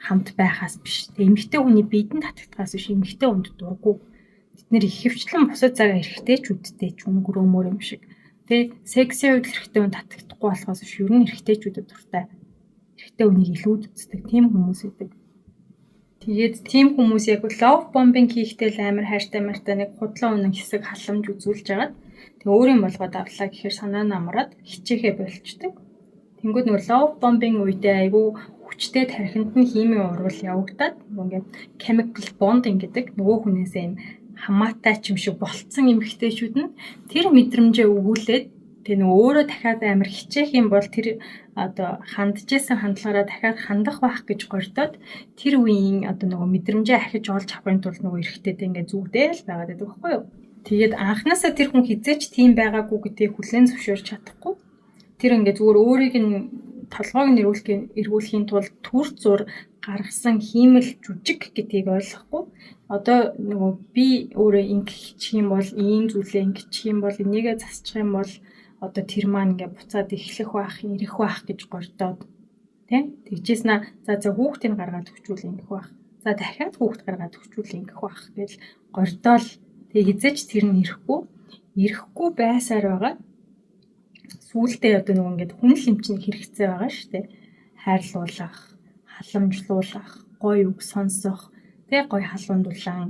хамт байхаас биш. Тэг эмэгтэй хүний биедэн татагдахаас биш эмэгтэй хүнд дургуун. Бид нэр их хвчлэн бусад цагаа эрэгтэйчүүдтэй ч өнгөрөөмөр юм шиг. Тэг сексийн үед эрэгтэй хүн татагдахгүй болохоос биш ер нь эрэгтэйчүүдэд дуртай. Эрэгтэй хүнийг илүү үздэг тийм хүмүүс байдаг. Тэгээд тийм хүмүүс яг love bombing хийхдээ л амар хайртай мартай нэг худлаа үнэн хэсэг халамж үзүүлж агаад тэг өөрийн болгоод авлаа гэхээр санаа намраад хичээхэ болчдөг. Тэнгүүд нөгөө love bombing үедээ айгүй хүчтэй тархинд нь химийн урвал явагдаад ингээд chemical bonding гэдэг нөгөө хүнээсээ юм хамаатай ч юм шиг болцсон эмэгтэйчүүд нь тэр мэдрэмжээ өгүүлээд тэг нөгөө өөрөө дахиад амар хичээх юм бол тэр одоо ханджсэн хандлагаараа дахиад хандах байх гэж гордоод тэр үеийн одоо нөгөө мэдрэмжээ ахиж олж авахын тулд нөгөө эрэгтэйдээ ингээд зүгдээл байгаад байдаг байхгүй юу. Тэгээд анханасаа тэр хүн хизээч тийм байгаагүй гэдгийг хүлээн зөвшөөрч чадахгүй. Тэр ингээд зүгээр өөрийг нь толгойг нь эргүүлэхийн тулд түр зур гаргасан хиймэл жүжиг гэдгийг ойлгохгүй. Одоо нөгөө би өөрөө ингэчих юм бол ийм зүйлээ ингэчих юм бол энийгээ засчих юм бол одоо тэр маань ингээ буцаад эхлэх байх, ирэх байх гэж гордоод тийм тэгжээснэ за хүүхдийг гаргаад өгчүүл ингэх байх. За дахиад хүүхд гаргаад өгчүүл ингэх байх гэж гордоол тэг хизээч тэр нь ирэхгүй байсаар байгаа. Сүүлдээ одоо нөгөө ингээд хүн л эмчнийг хэрэгцээ байгаа шүү дээ. Хайрлуулах, халамжлуулах, гоё үг сонсох, тэг гоё халуун дулаан,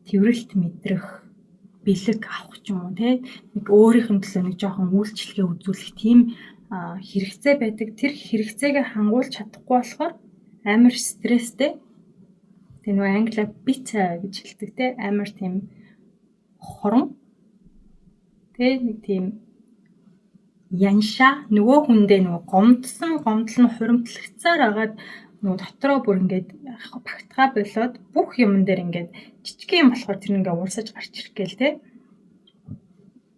тэрвэрлт мэдрэх, бэлэг авах ч юм уу те нэг өөрийнх нь төлөө нэг жоохон үйлчлэгээ үзүүлэх тийм хэрэгцээ байдаг. Тэр хэрэгцээгээ хангуулж чадахгүй болохоор амар стресстэй. Тэг нөгөө англиар bitter гэж хэлдэг те амар тийм хорон. Тэг нэг тийм янша нөгөө хүндээ нөгөө гомдол нь хуримтлагцаар агаад нөгөө дотроо бүр ингээд багтгаа болоод бүх юм дээр ингээд жижиг юм болохоор тэр ингээд урсаж гарч ирэх гээл те.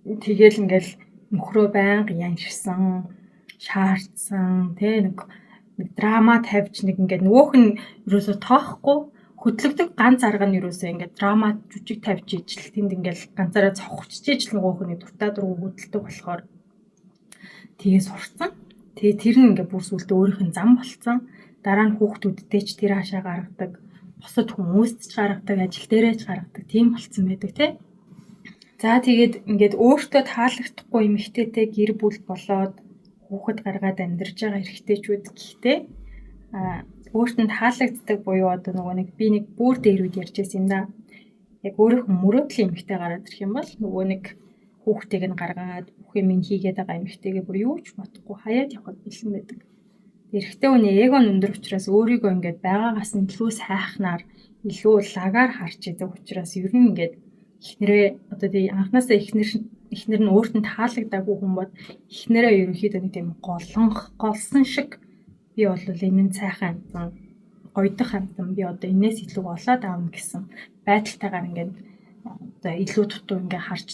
Тэгэл ингээд нөхрөө байнга яншсан, шаардсан те нэг драма тавьж нэг ингээд нөгөөх нь ерөөсө тоохгүй хөдлөгдөг ганц арга нь ерөөсөө ингээд драма жүжиг тавьж ижил тэнд ингээд ганцаараа цоховчж ижил нөгөө хүний дуртай дургу хөдөлдөг болохоор тэгээ сурцсан. Тэгээ тэр нь ингээд бүр сүлдө өөрийнх нь зам болцсон. Дараа нь хүүхдүүдтэй ч тэр хаашаа гаргадаг, бусад хүмүүст ч гаргадаг, ажил дээрээ ч гаргадаг тийм болцсон байдаг тий. За тэгээд ингээд өөртөө таалагдахгүй эмэгтэйтэй гэр бүл болоод хүүхэд гаргаад амьдарч байгаа эрэгтэйчүүд гэхдээ өөртөө таалагддаг буюу одоо нөгөө нэг би нэг бүр дээр үед ярьжсэн юм да. Яг өөрийнхөө мөрөөдлийн эмэгтэй гараад ирэх юм бол нөгөө нэг хүүхдийг нь гаргаад бүх юм хийгээд байгаа эмэгтэйгээ бүр юу ч бодохгүй хаяад явахд бэлэн байдаг. Эрэгтэй хүний эго өндөр учраас өөрийгөө ингээд байгаагаас нь илүү сайхнаар илүү лагаар харж идэг учраас ер нь ингээд эхнэрээ одоо тий анханасаа эхнэр нь өөртөө таалагдаагүй хүн бод эхнэрээ ерөнхийдөө нэг тийм голсон шиг би бол энэ цайхан амтан гойдох амтан би одоо энэс илүү олоод аавна гэсэн байдалтайгаар ингээд одоо илүү дутуу ингээд харж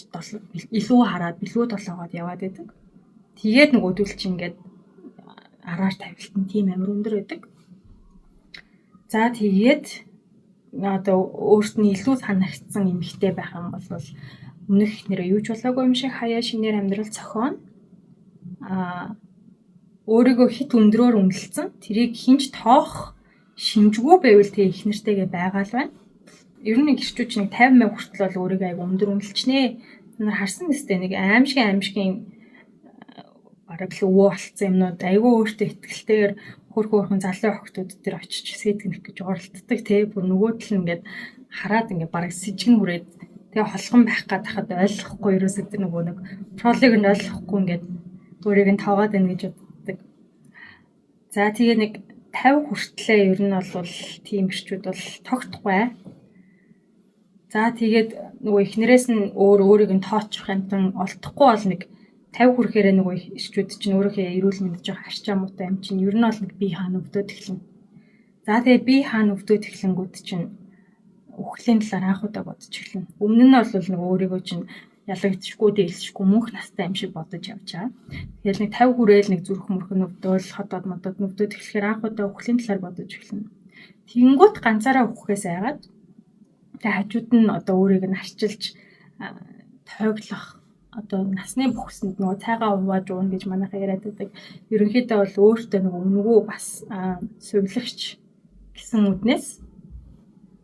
илүү хараад илүү толгойд яваад байдаг. Тэгээд нөгөөдөл чи ингээд араар тавилт нь тийм амар өндөр байдаг. За тэгээд одоо өөртөө илүү санагдсан эмэгтэй байх юм бол өмнөх ихнэрээ юу ч болоогүй юм шиг хаяа шинээр амьдрал зохион өөрийгөө хит өндрөөр үнэлсэн тэрийг хинж тоох шинжгүй байвал тэг их нэртэйгээ байгаа л байна. Ер нь гэрчүүч нэг 50,000 хүртэл бол өөрийгөө аяг өндөр үнэлчихнэ. Нар харсан гэстэй нэг аимшигын бараг л өвөө болцсон юмнууд айгүй өөртөө ихтгэлтэйгээр хөрхөн залуу охтууд дээр очиж сэдгэнэх гэж оролддог те бүр нөгөөдөл нь ингээд хараад ингээд бараг сэжгэн хүрээд тэгээ холхон байх гад хахад ойлгохгүй ерөөсөө тэр нөгөө нэг пролиг нь ойлгохгүй ингээд өөрийг нь таваад байна гэж боддог. За тэгээ нэг 50 хүртлээ ер нь бол тийм ирчүүд бол тогтохгүй. За тэгээд нөгөө эхнэрээс нь өөрийг нь тооцох юмтан олдохгүй бол нэг 50 хүрэхээр нөгөө ирчүүд чинь өөрийнхөө эрүүл мэнд жоох арчаа муутай юм чинь ер нь бол нэг бие хаана өвдөд эхлэн. За тэгээ бие хаана өвдөд эхлэнгүүд чинь үхлийн талаар анх удаа бодож эхлэн. Өмнө нь бол нөгөө өөрийгөө чинь ялагдчихгүй дээлшгүй мөнх настай юм шиг бодож явж байгаа. Тэгэл нэг 50 хүрээл нэг зүрх мөрхөн өвдөл хотод модод өвдөд эхлэхээр анх удаа өвхлийн талаар бодож эхэлнэ. Тэнгүүт ганцаараа өвхөхээс айгаад тэг хажууд нь одоо өөрийг нь арчилж тойглох одоо насны бүхсэнд нөгөө цайгаа увааж уuna гэж манайхаа яриад байдаг. Ерөнхийдөө бол өөртөө нөгөө өнгөө бас сувилагч гэсэн үднээс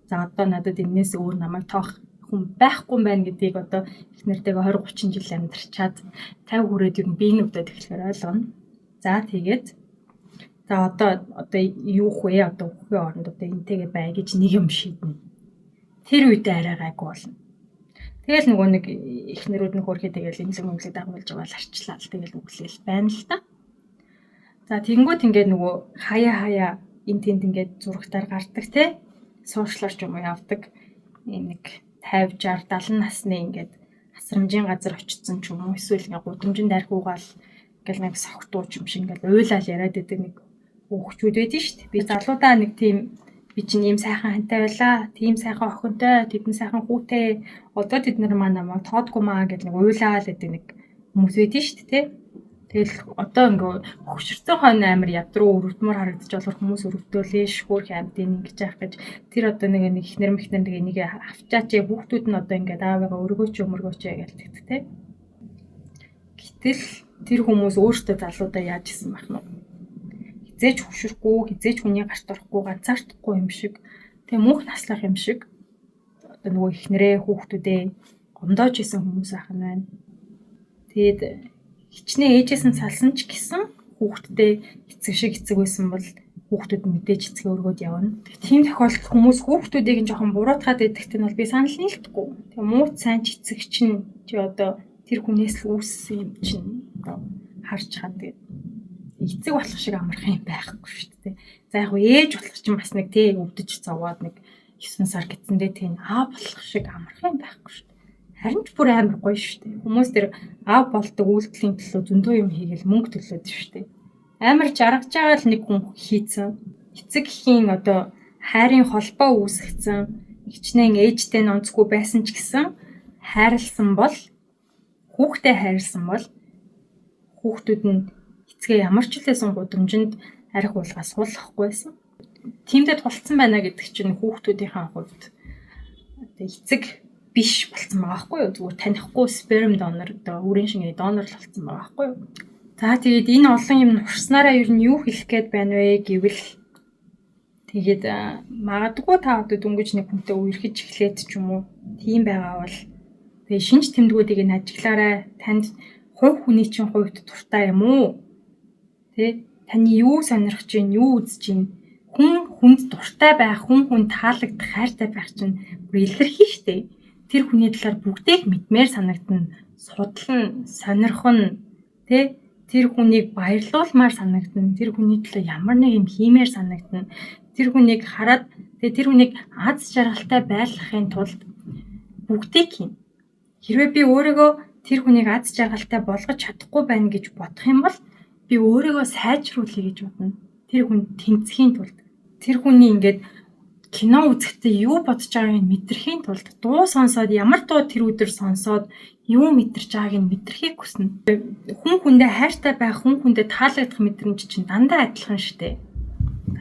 за одоо надад энэс өөр намайг тоох хүн байхгүй юм байна гэдгийг одоо их нэртэйгээ 20 30 жил амьдарчаад 50 хүрээд юм би нүдэд эхлэхээр ойлгоно. За тэгээд за одоо юу вэ? Одоо үхэхийн оронд одоо энтэйгээ бай гэж нэг юм шийднэ. Тэр үедээ арай гайгүй болно. Тэгэл нөгөө нэг эхнэрүүд нь хөрхий тэгэл имлэг дагуулж байгаа л арчлаа л тэгэл үглээл байна л та. За тэгэнгүүт ингээд нөгөө хаяа энэ тэнд ингээд зурагтаар гардаг те суучлаарч юм явдаг нэг 50 60 70 насны ингээд асрамжийн газар очсон ч юм уу эсвэл ингээд гудамжинд архиугаал ингээл нэг согтууч юм шиг ингээд уйлал яриад байдаг нэг хүүхчүүд байдэн шүү дээ. Би залуудаа нэг тийм би чинь ийм сайхан хантай байлаа. Тийм сайхан охинтой, тэдэн сайхан хүүтэй. Одоо тэд нар намайг тоодгүй маа гэж нэг уйлаал гэдэг нэг хүмүүс байдэн шүү дээ. Тэгэл одоо ингээ хөвчөрсөн хойно амир ядруу өрөвдмөр харагдаж болохоор хүмүүс өрөвдөлээ шүүрх амьтын ингэж яах гэж тэр одоо нэг ихнэр мэхнэр нэг энийг авчаач хүүхдүүд нь одоо ингээ аавыгаа өргөөч өмөргөөч гэлдэг те. Гэтэл тэр хүмүүс өөртөө залуудаа яаж исэн байх нь хизээч хөшөрөхгүй хизээч хүний гарт орохгүй ганцаардахгүй юм шиг тэг мөнх наслах юм шиг одоо нөгөө ихнэрээ хүүхдүүдээ гомдоож исэн хүмүүс ах нь байна. Тэгэд хичнээн ээжээс нь салсан ч гэсэн хүүхдтэй эцэг шиг эцэг байсан бол хүүхдүүд мэдээж эцгээ өргөөд явна. Тийм тохиолдолд хүмүүс хүүхдүүдийг нь жоохон буруутгаад идэгт нь бол би санал нийлдэхгүй. Тэгээ муу сайн ч эцэг чинь чи одоо тэр хүнээс л үүссэн юм чинь одоо харж чад тэгээд эцэг болох шиг амархан юм байхгүй шүү дээ. За яг ээж болох чинь бас нэг тий өвдөж цаваад нэг 9 сар гэтсэндээ тийм аав болох шиг амархан байхгүй шүү дээ. Харин ч бүр амар гоё шүү дээ. Хүмүүс тэр аав болдог үйлдэлийн төлөө зөндөө юм хийгээл мөнгө төлөөд шүү дээ. Амар жаргаж байгаа л нэг хүн хийцэн. Эцэг эхийн одоо хайрын холбоо үүсгэсэн. Хичнээн ээжтэй нонцгүй байсан ч гэсэн хайрлсан бол хүүхдээ хайрлсан бол хүүхдүүд нь эцгээ ямар ч хэлсэн гудамжинд арх уулгаас суулгахгүйсэн. Тиймдээ тулцсан байна гэдэг чинь хүүхдүүдийн хувьд одоо эцэг биш болсон байгаа байхгүй юу? Зүгээр танихгүй сперм донор одоо үрийн шингээ донор л болсон байгаа байхгүй юу? За тэгээд энэ олон юм нурснараа ер нь юу хэлэх гээд байна вэ гэвэл тэгээд магадгүй та одоо дөнгөж нэг хүнтэй үерхэж эхлээд ч юм уу тийм байгаа бол тэгээд шинж тэмдгүүдийг нь ажиглаарай. Танд хувь хүний чинь хувьд дуртай юм уу? Тэ таны юу сонирхож байна, юу үзэж байна? Хүнд дуртай байх, хүн таалагдах, хайртай байх чинь илэрхий штэ. Тэр хүний талаар бүгдийг мэдмээр санагдана. Судлан, сонирхон, тэ тэр хүнийг баярлуулмаар санагдана. Тэр хүний талаар ямар нэг юм хиймээр санагдана. Тэр хүнийг хараад тэр хүнийг аз жаргалтай байлгахын тулд бүгдийг хийнэ. Хэрвээ би өөрийгөө тэр хүнийг аз жаргалтай болгож чадахгүй байна гэж бодох юм бол би өөрийгөө сайжруулъя гэж бодно. Тэр хүнд тэнцэхийн тулд тэр хүний ингээд кино үзэхдээ юу бодож байгааг нь мэдрэхийн тулд дуу сонсоод ямар дуу тэр өдөр сонсоод юу мэдэрч байгааг нь мэдрэхийг хүснэ. Хүн хүндээ хайртай байх, хүн хүндээ таалагдах мэдрэмж чинь дандаа адилхан штэ.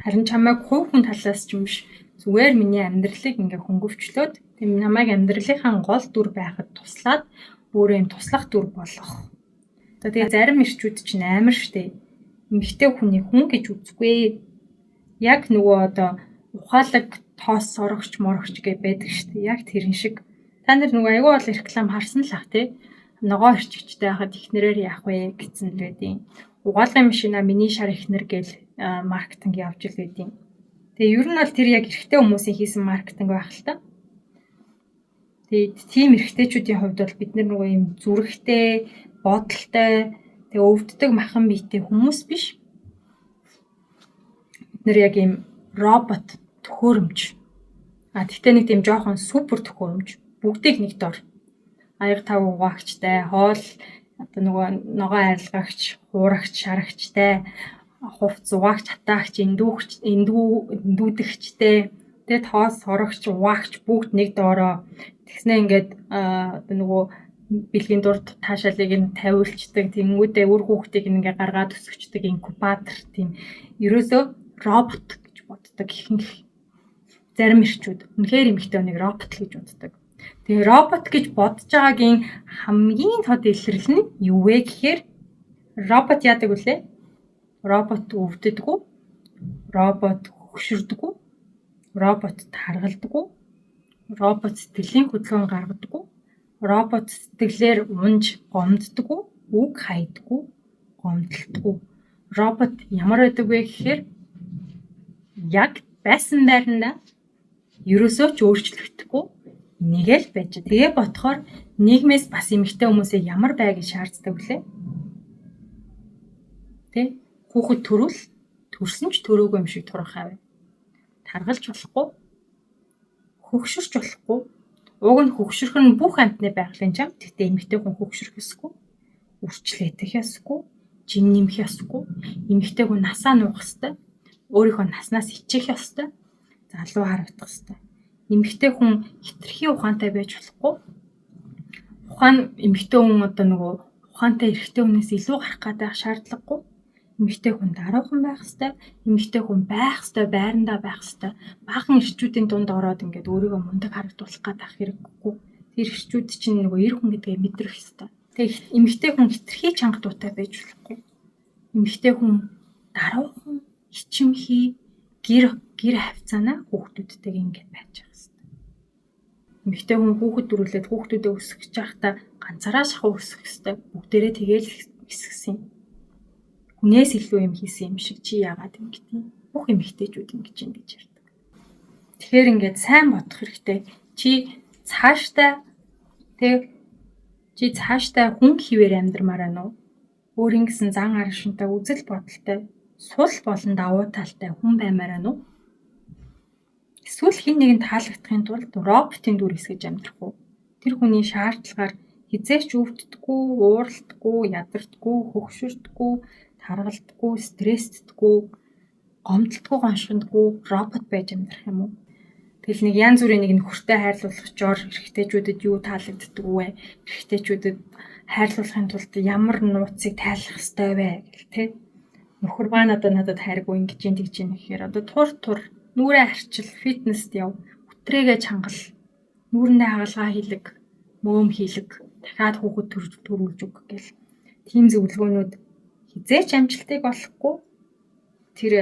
Харин чамайг хувь хүн талаас ч юм биш зүгээр миний амьдралыг ингээ хөнгөвчлөөд тийм намайг амьдралынхаа гол дүр байхад туслаад өөрөө юм туслах дүр болгох. Тэгээ зарим ирчүүд чинь амар штэ. Эмэгтэй хүний хүн гэж үзгүй. Яг нөгөө одоо ухаалаг тоос сорогч морогч гэж байдаг штэ. Яг тэрэн шиг. Та нар нөгөө аюу бол реклам харсан л ах тий. Ногоо ирчигчтэй байхад ихнэрээр яах вэ гэсэн л байдیں۔ Угаалгын машина миний шар ихнэр гэл маркетинг явж л байдیں۔ Тэгээ ер нь бол тэр яг эрэгтэй хүмүүсийн хийсэн маркетинг байх л та. Тэгээд тийм эрэгтэйчүүдийн хувьд бол бид нөгөө юм зүрхтэй, бодолтой, тэгээ өвддөг махан биетэй хүмүүс биш. Бид нэр яг юм робот төхөөрөмж. Тэгтээ нэг тийм жоохон супер төхөөрөмж. Бүгдийг нэг дор. Аяг тав угаагчтай, хоол одоо нөгөө ногоо арилгагч, хуурагч, шарагчтай, хувц угаагч, хатаагч, эндүүдэгчтэй, тэгээ тоос сорогч, угаагч бүгд нэг доороо. Тэгснэ ингээд одоо нөгөө бэлгийн дурд таашаалыг нь тавиулцдаг, тэнгүүдээ үр хүүхдийг ингээ гаргаад өсгөчдөг инкубатор, тийм ерөөсөө робот гэж боддог ихэнх зарим эрчүүд. Үнэхээр эмэгтэй хүнийг робот л гэж боддог. Тэгээ робот гэж бодож байгаагийн хамгийн тод илрэл нь юу вэ гэхээр робот яадаг вүлээ? Робот өвддөггүй, робот хөгшөрдөггүй, робот таргалдаггүй, робот сэтгэлийн хөдөлгөөн гаргадаггүй, робот сэтгэлээр унж гомддаггүй, үг хайдаггүй, гомдлдаггүй. Робот ямар байдаг вэ гэхээр яг байсан байранда ерөөсөө ч өөрчлөгдөхгүй нэгэл байж. Тэгээ бодохоор нийгмээс бас эмэгтэй хүмүүсээ ямар бай гэж шаарддаг вүлээ? Тэ? Хүүхэд төрвөл төрсөн ч төрөөгүй юм шиг турах аваа. Таргалж болохгүй, хөгшөрч болохгүй. Уг нь хөгшөрөх нь бүх амьтны байгалийн чам. Тэгтээ эмэгтэй хүн хөгшөрөх ёсгүй, үрчлээдэх ёсгүй, жин нэмэх ёсгүй. Эмэгтэй хүн насаа нуух ёстой, өөрийнхөө наснаас ичих ёстой, залуу харагдах ёстой. Эмэгтэй хүн хитрхи ухаантай байж болохгүй. Ухаан эмэгтэй хүн одоо нөгөө ухаантай эрэгтэй хүнээс илүү гарах гэдэг шаардлагагүй. Эмэгтэй хүн даруухан байх ёстой, эмэгтэй хүн байх ёстой, байрандаа байх ёстой. Баахан эрчүүдийн дунд ороод ингээд өөрийгөө мундаг харагдуулах гэдэг хэрэггүй. Тэр эрчүүд чинь нөгөө эр хүн гэдгээ мэдрэх ёстой. Тэгээ эмэгтэй хүн хитрхи чанга дуутай байж болохгүй. Эмэгтэй хүн даруухан, ичимхий, гэр хавцаана хүүхдүүдтэйг ингээд байж байгаа ёстой. Эмэгтэй хүн хүүхэд дөрүүлээд хүүхдүүдээ өсгөж байхдаа ганцаараа шахуу өсгөх ёстой. Бүгдээрээ тэгээл эсгсэн. Хүнээс илүү юм хийсэн юм шиг чи яагаад ингэж тийм? Бүх эмэгтэйчүүд ингэж юм гэж ярьдаг. Тэгэхээр ингээд сайн бодох хэрэгтэй. Чи цаашдаа хүн хിവэр амьдрмаар байна уу? Өөрийн гэсэн зан арашинтай, үзэл бодолтой, сул болон давуу талтай хүн баймаар байна уу? Эсвэл хэн нэгэнд таалагдахын тулд роботын дүр эсгэж амьдрах уу? Тэр хүний шаардлагаар хизээч өвддөггүй, ууралдаггүй, ядардаггүй, хөгшөрдөггүй, таргалдаггүй, стресстдэггүй, гомдлдоггүй, гоншиндаггүй робот байж амьдрах юм уу? Тэгэл нэг янз бүрийн нэг нөхөртэй хайрлуулахчоор эрэгтэйчүүдэд юу таалагддаг вэ? Эрэгтэйчүүдэд хайрлуулахын тулд ямар нууцыг тайлах ёстой вэ гэл тэ. Нөхөр маань одоо надад хайргүй ингэж юм тэгж юм гэхээр одоо тур нүрээ харчил, фитнест яв, хүтрээгээ чангал, нүүрэндээ хагалгаа хийлэг, мөөм хийлэг, дахиад хүүхэд төрүүлж өг гэл. Тим зөвлөгөөнүүд хизээч амжилтыг олохгүй. Тэр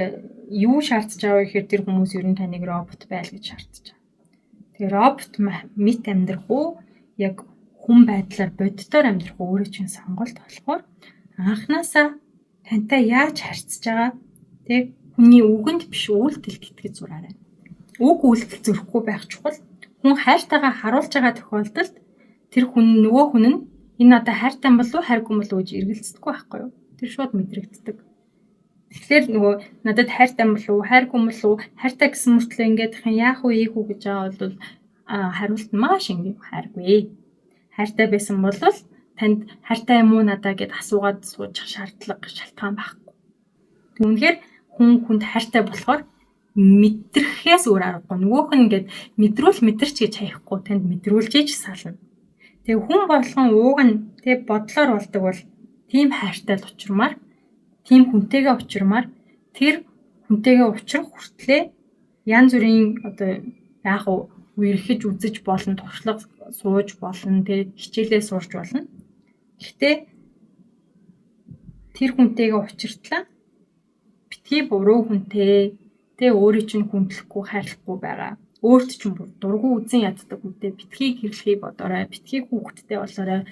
юу шаардж байгаа гэхээр тэр хүмүүс ер нь таныг робот байл гэж шаардж байгаа. Тэгээ робот мэт амьдрах уу, яг хүн байдлаар боддоор амьдрах уу өөрөө чинь сонголт болохоор анханасаа тантай яаж харьцаж байгаа тэг хүний үгэнд биш үйлдэлд итгэж зураарай. Үг үйлдэл зөрөхгүй байх чухал. Хүн хайртайгаа харуулж байгаа тохиолдолд тэр хүн нөгөө хүн нь энэ надад хайртай болов уу хайргүй болов уу гэж эргэлздэггүй байхгүй юу? Тэр шууд мэдрэгддэг. Тэгэхээр нөгөө надад хайртай болов уу хайргүй болов уу хайртай гэсэн мөртлөө ингээд яах вэ ийх үү гэж байгаа бол хариулт маш энгийн хайргүй. Хайртай байсан бол танд хайртай юм уу надаа гэд асуугаад суучих шалтгаан байхгүй. Түүнхээр хүнд хайртай болохоор мэдрэхээс өөр аргагүй. Нөгөөх нь ингээд мэдэрч гэж хаяхгүй танд мэдрүүлж иж сална. Тэгээ хүн болгон ууг нь тэг бодлоор болдог бол тийм хайртай л учрамаар, тийм хүнтэйгээ учрамаар тэр хүнтэйгээ учрах хүртлээр янз бүрийн одоо яг үерхэж үзэж болно, туршлага сууж болно, тэг хичээлээ сурж болно. Гэхдээ тэр хүнтэйгээ учиртлаа битгий буруу хүнтэй тэг өөрийн чинь хүндлэхгүй хайрлахгүй байгаа. Өөрт чинь дургүй үзэн яддаг үедээ битгий гэрлэхийг бодорой, битгий хүүхэдтэй болоорой,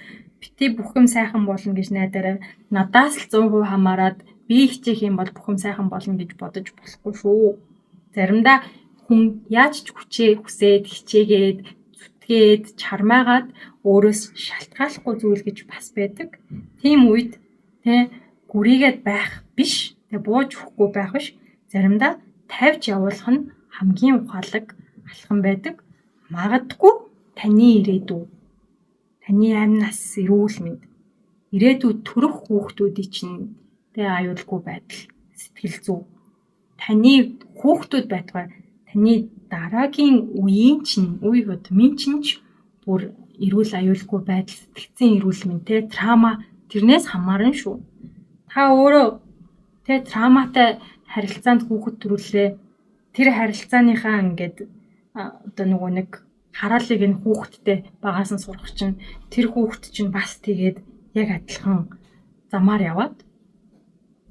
битгий бүх юм сайхан болно гэж найдараа надаас л 100% хамаарад би хичээх юм бол бүх юм сайхан болно гэж бодож болохгүй шүү. Заримдаа хүн яаж ч хүсээд хичээгээд зүтгээд чармаагаад өөрөөс шалтгааллахгүй зүйл гэж бас байдаг. Тийм үед тэ гүрийгээд байх биш, тэ бууж өгөхгүй байх биш. Заримдаа тавьж явуулах нь хамгийн ухаалаг алхам байдаг. Магадгүй таны ирээдүй, таны амь нас, эрүүл мэнд, ирээдүйд төрөх хүүхдүүдийн чинь тэ аюулгүй байдал, сэтгэл зүй, таны хүүхдүүд байтугай таны дараагийн үеийн чинь, үе удмын чинь ч бүр эрүүл аюулгүй байдал, сэтгцийн эрүүл мэнд те трама тэрнээс хамаарна шүү. Та өөрөө те траматай харилцаанд хүүхэд төрүүлээ. Тэр харилцааныхаа ингээд одоо нөгөө нэг хараалыг энэ хүүхэдтэй багаас нь сурах чинь тэр хүүхэд чинь бас тэгээд яг адилхан замаар яваад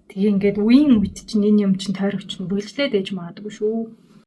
тэгээ ингээд үеийн үед чинь энэ юм чинь тойрогч нь бүлжлээд ээж магадгүй шүү.